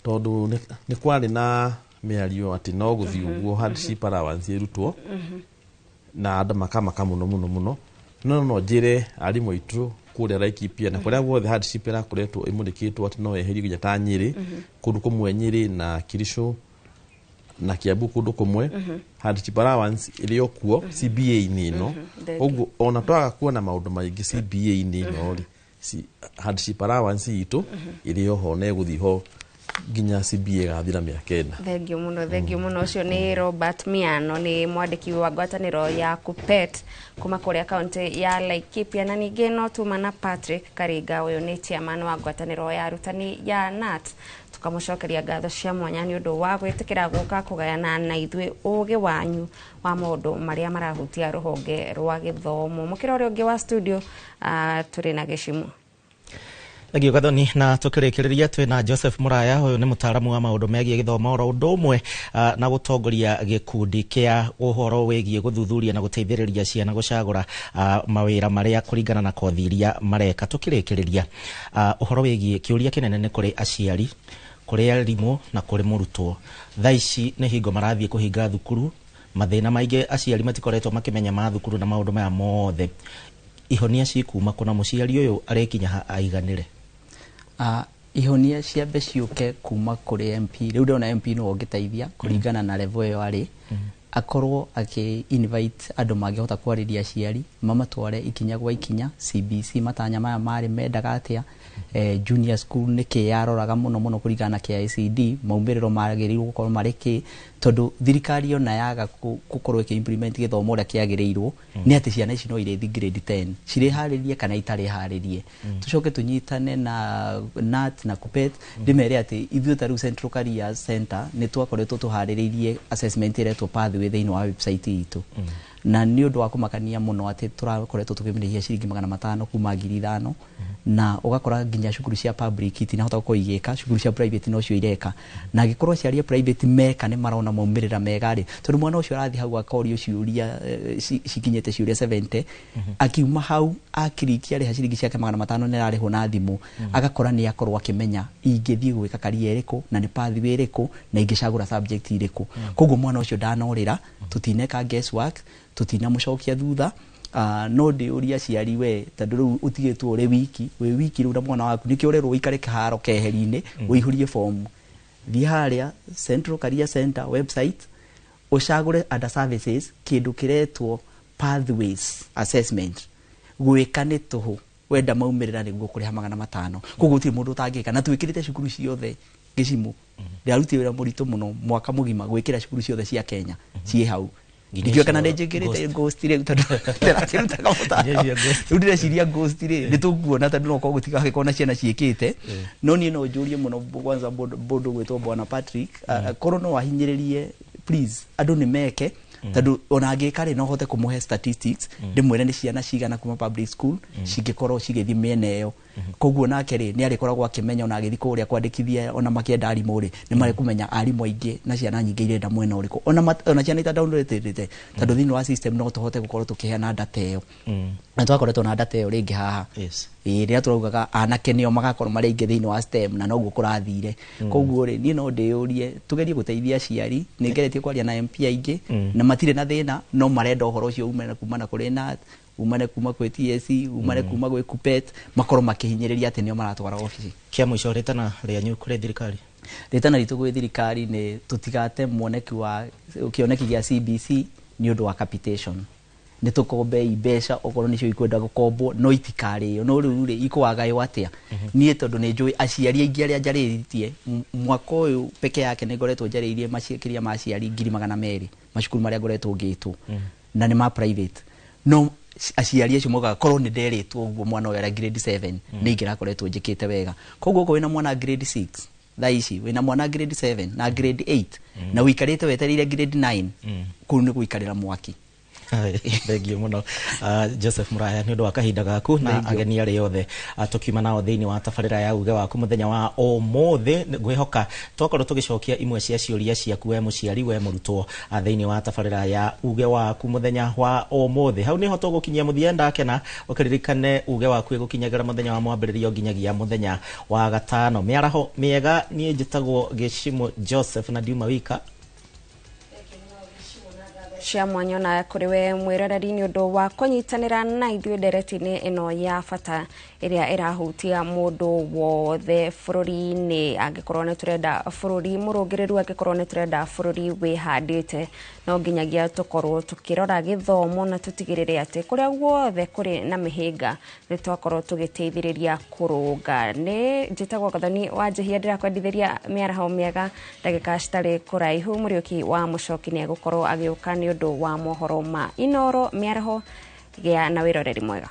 tondu ni kwari na miario ati no guthii uguo hardship allowance irutwo na andu makamaka muno no njire arimu itu kuria Laikipia na kuria guothe hardship irakoretwo imurikitwo ati no eherio ginya ta Nyeri kundu kumwe Nyeri na Kirisho na Kiambu kundu kumwe hardship allowance iliyo kuo CBA ni no uguo ona twaga kuona maundu maingi CBA ni no ri si hardship allowance itu iliyo ho na guthii ho ginya CBA gathira miaka ena thengio muno ucio ni Robert Miano ni mwandiki wa ngwataniro ya KUPPET kuma kuria kaunti ya Laikipia na ningi no tuma na Patrick Karinga uyu ni chairman wa ngwataniro ya arutani ya NAT tukamucokeria ngatho cia mwanya ni undu wa gwitikira guka kugayana na ithwe ugi wanyu wa maundu maria marahutia ruhonge rwa githomo mukira uri ungi wa studio turi na Gicimo Thengio Gathoni na tukirikiriria twina Joseph Muraya uyu ni mutaaramu wa maundu megie githomo ro undu umwe na gutongoria gikundi kia uhoro wegie guthuthuria na guteithiriria ciana gucagura mawira maria kuringana na kothi iria mareka tukirikiriria uhoro wegie kiuria kinene ni kuri aciari kuri arimu na kuri murutwo thaici ni hingo marathie kuhinga thukuru mathina maingi aciari matikoretwo makimenya ma thukuru na maundu maya mothe ihonia cikuma kuna muciari uyu arekinya aiganire ihonia ciambe ciuke kuma kuri MP riu ndona MP no ongiteithia kuringana na level yo ari akorwo invite andu mangihota kwariria aciari mamatware ikinya gwa ikinya CBC matanya maya mari mendaga atia junior school ni kiaroraga muno kuringana na KICD maumiriro magiriirwo gukorwo mariki tondu thirikari yo na yaga gukorwo implement githomo ria kiagirirwo ni ati ciana ici no irethi grade 10 cire haririe kana itari haririe tucoke tunyitane na NAT na KUPPET ndimere ati ithuĩ ta Central Career Center ni twakoretwo tuhariririe assessment iretwo pathway thiini wa website itu na nĩ ũndũ wa kũmakania mũno atĩ tũrakoretwo tũkĩmĩrĩhia ciringi 500 kuma 5,000 na ũgakora nginya cukuru cia public itinahota gũkorwo igĩka, cukuru cia private nocio ireka, na angĩkorwo aciari a private meka nĩ marona maumĩrĩra mega rĩ, tondũ mwana ũcio arathiĩ hau akorio ciũria cikinyĩte ciũria 70 akiuma hau akirikia rĩha ciringi ciake 500 nĩ ararĩhwo na thimũ, agakora nĩ akorwo akĩmenya ingĩthiĩ gwĩka career ĩrĩkũ na nĩ pathway ĩrĩkũ na ingĩcagũra subject irĩkũ. Koguo mwana ũcio ndanorĩra, tutineka guesswork, tutinamũcokia thutha. No ndĩũria aciari we, tondũ rĩu ũtigĩtwo ũrĩ wiki rĩu na mwana waku, nĩkĩo ũrerwo ũikare kĩharo keheri-inĩ ũihũrie fomu. Thiĩ harĩa Central Career Center website ũcagũre under services kĩndũ kĩretwo pathways assessment. Gwĩka nĩ tũhũ, wenda maumĩrĩra nĩguo kũrĩha 500. Koguo gũtirĩ mũndũ ũtangĩka, na twĩkĩrĩte cukuru ciothe gĩcimũ. Ndĩarutire wĩra mũritũ mũno mwaka mũgima gwĩkĩra cukuru ciothe cia Kenya ciĩ hau. Ndikĩo kana ndĩnjĩkĩrĩte ghost rĩu tondũ ndĩrakĩrutaga mũtaro. Rĩu ndĩreciria ghost rĩ, nĩtũkuona tondũ no korwo gũtigagĩkorwo na ciana ciĩkĩte. No niĩ no njũrie mũno kwanza bondo gwĩtwo Bwana Patrick, korwo no ahinyĩrĩrie please, andũ nĩ meke, tondũ ona angĩka rĩ no hote kũmũhe statistics, ndĩmwĩre nĩ ciana cigana kuma public school cingĩkorwo cigĩthiĩ mĩena ĩyo. Koguo nake rĩ nĩ arĩkoragwo akĩmenya ona agĩthiĩ kũrĩa kwandĩkithia ona makĩenda arimũ rĩ nĩ marĩkũmenya arimũ aingĩ na ciana nyingĩ irenda mwena ũrĩkũ, ona ciana ita downloaded, tondũ thĩinĩ wa system no tũhote gũkorwo tũkĩheana data ĩyo. Na twakoretwo na data ĩyo rĩngĩ haha rĩrĩa turaugaga anake nĩo magakorwo marĩ aingĩ thĩinĩ wa STEM na noguo kũrathire. Koguo rĩ niĩ no ndĩũrie tugerie gũteithia aciari, nĩ ngeretie kwaria na MP aingĩ na matirĩ na thĩna, no marenda ũhoro ũcio umana kũrĩ NAT, umane kuma kwĩ TSC, umane kuma gwĩ KUPPET, makorwo makĩhinyĩrĩria atĩ nĩo maratwara ofici. Kĩa mũico rĩtana rĩanyu kũrĩ thirikari? Rĩtana ritũ gwĩ thirikari nĩ tũtigate mwoneki wa kĩoneki gĩa CBC nĩ ũndũ wa capitation. Nĩ tũkombe mbeca okorwo nĩcio ikwenda gũkombwo no itikarĩyo, no rĩu rĩ ikũwagayo atĩa. Niĩ tondũ nĩ njũĩ aciari aingĩ arĩa njarĩtie mwaka ũyũ peke yake nĩ ngoretwo njarĩirie maciĩkĩria ma aciari 200,000 macukuru marĩa ngoretwo ngĩtwo na nĩ ma private. No aciari acio moga korwo nĩ nderĩtwo ũguo mwana ũyũ ara grade 7 nĩ ingĩrakoretwo njĩkĩte wega. Koguo ũko wĩna mwana grade 6 thaa ici, wĩna mwana grade 7 na grade 8 na wĩikarĩte wetereire grade 9, kũu nĩ gũikarĩra mwaki. Thengio mũno Joseph Muraya nĩ ũndũ wa kahinda gaku na ageni arĩa othe tukiuma nao thĩinĩ wa tabarĩra ya uge waku mũthenya wa ũmũthĩ. Ngwĩhoka twakorwo tũgĩcokia imwe cia ciũria ciaku we mũciari we mũrutwo thĩinĩ wa tabarĩra ya uge waku mũthenya wa ũmũthĩ. Hau nĩho tũgũkinyia mũthia, ndakena ũkĩririkane uge waku ĩgũkinyagĩra mũthenya wa mwambĩrĩrio nginyagia mũthenya wa gatano. Mĩaraho mĩega, niĩ njĩtagwo Gĩcimũ Joseph na ndiuma wika cia mwanya na kũrĩ we mwĩroreri nĩ ũndũ wa kũnyitanĩra na ithuĩ ndereti-inĩ ĩno ya bata ĩrĩa ĩrahutia mũndũ wothe bũrũri-inĩ. Angĩkorwo nĩ tũrenda bũrũri mũrũngĩrĩru, angĩkorwo nĩ tũrenda bũrũri wĩhandĩte, no nginyagia tũkorwo tũkĩrora gĩthomo na tũtigĩrĩre atĩ kũrĩa guothe kũrĩ na mĩhĩnga nĩ twakorwo tũgĩteithĩrĩria kũrũnga. Nĩ njĩtagwo Gathoni Wanjihia, ndĩrakwendithĩria mĩaraho mĩega, ndagĩka citarĩ kũraihu Mũriũki wa Mũchoki nĩ egũkorwo agĩũka nĩ ũndũ wa mohoro ma Inooro. Mĩaraho gĩa na wĩroreri mwega.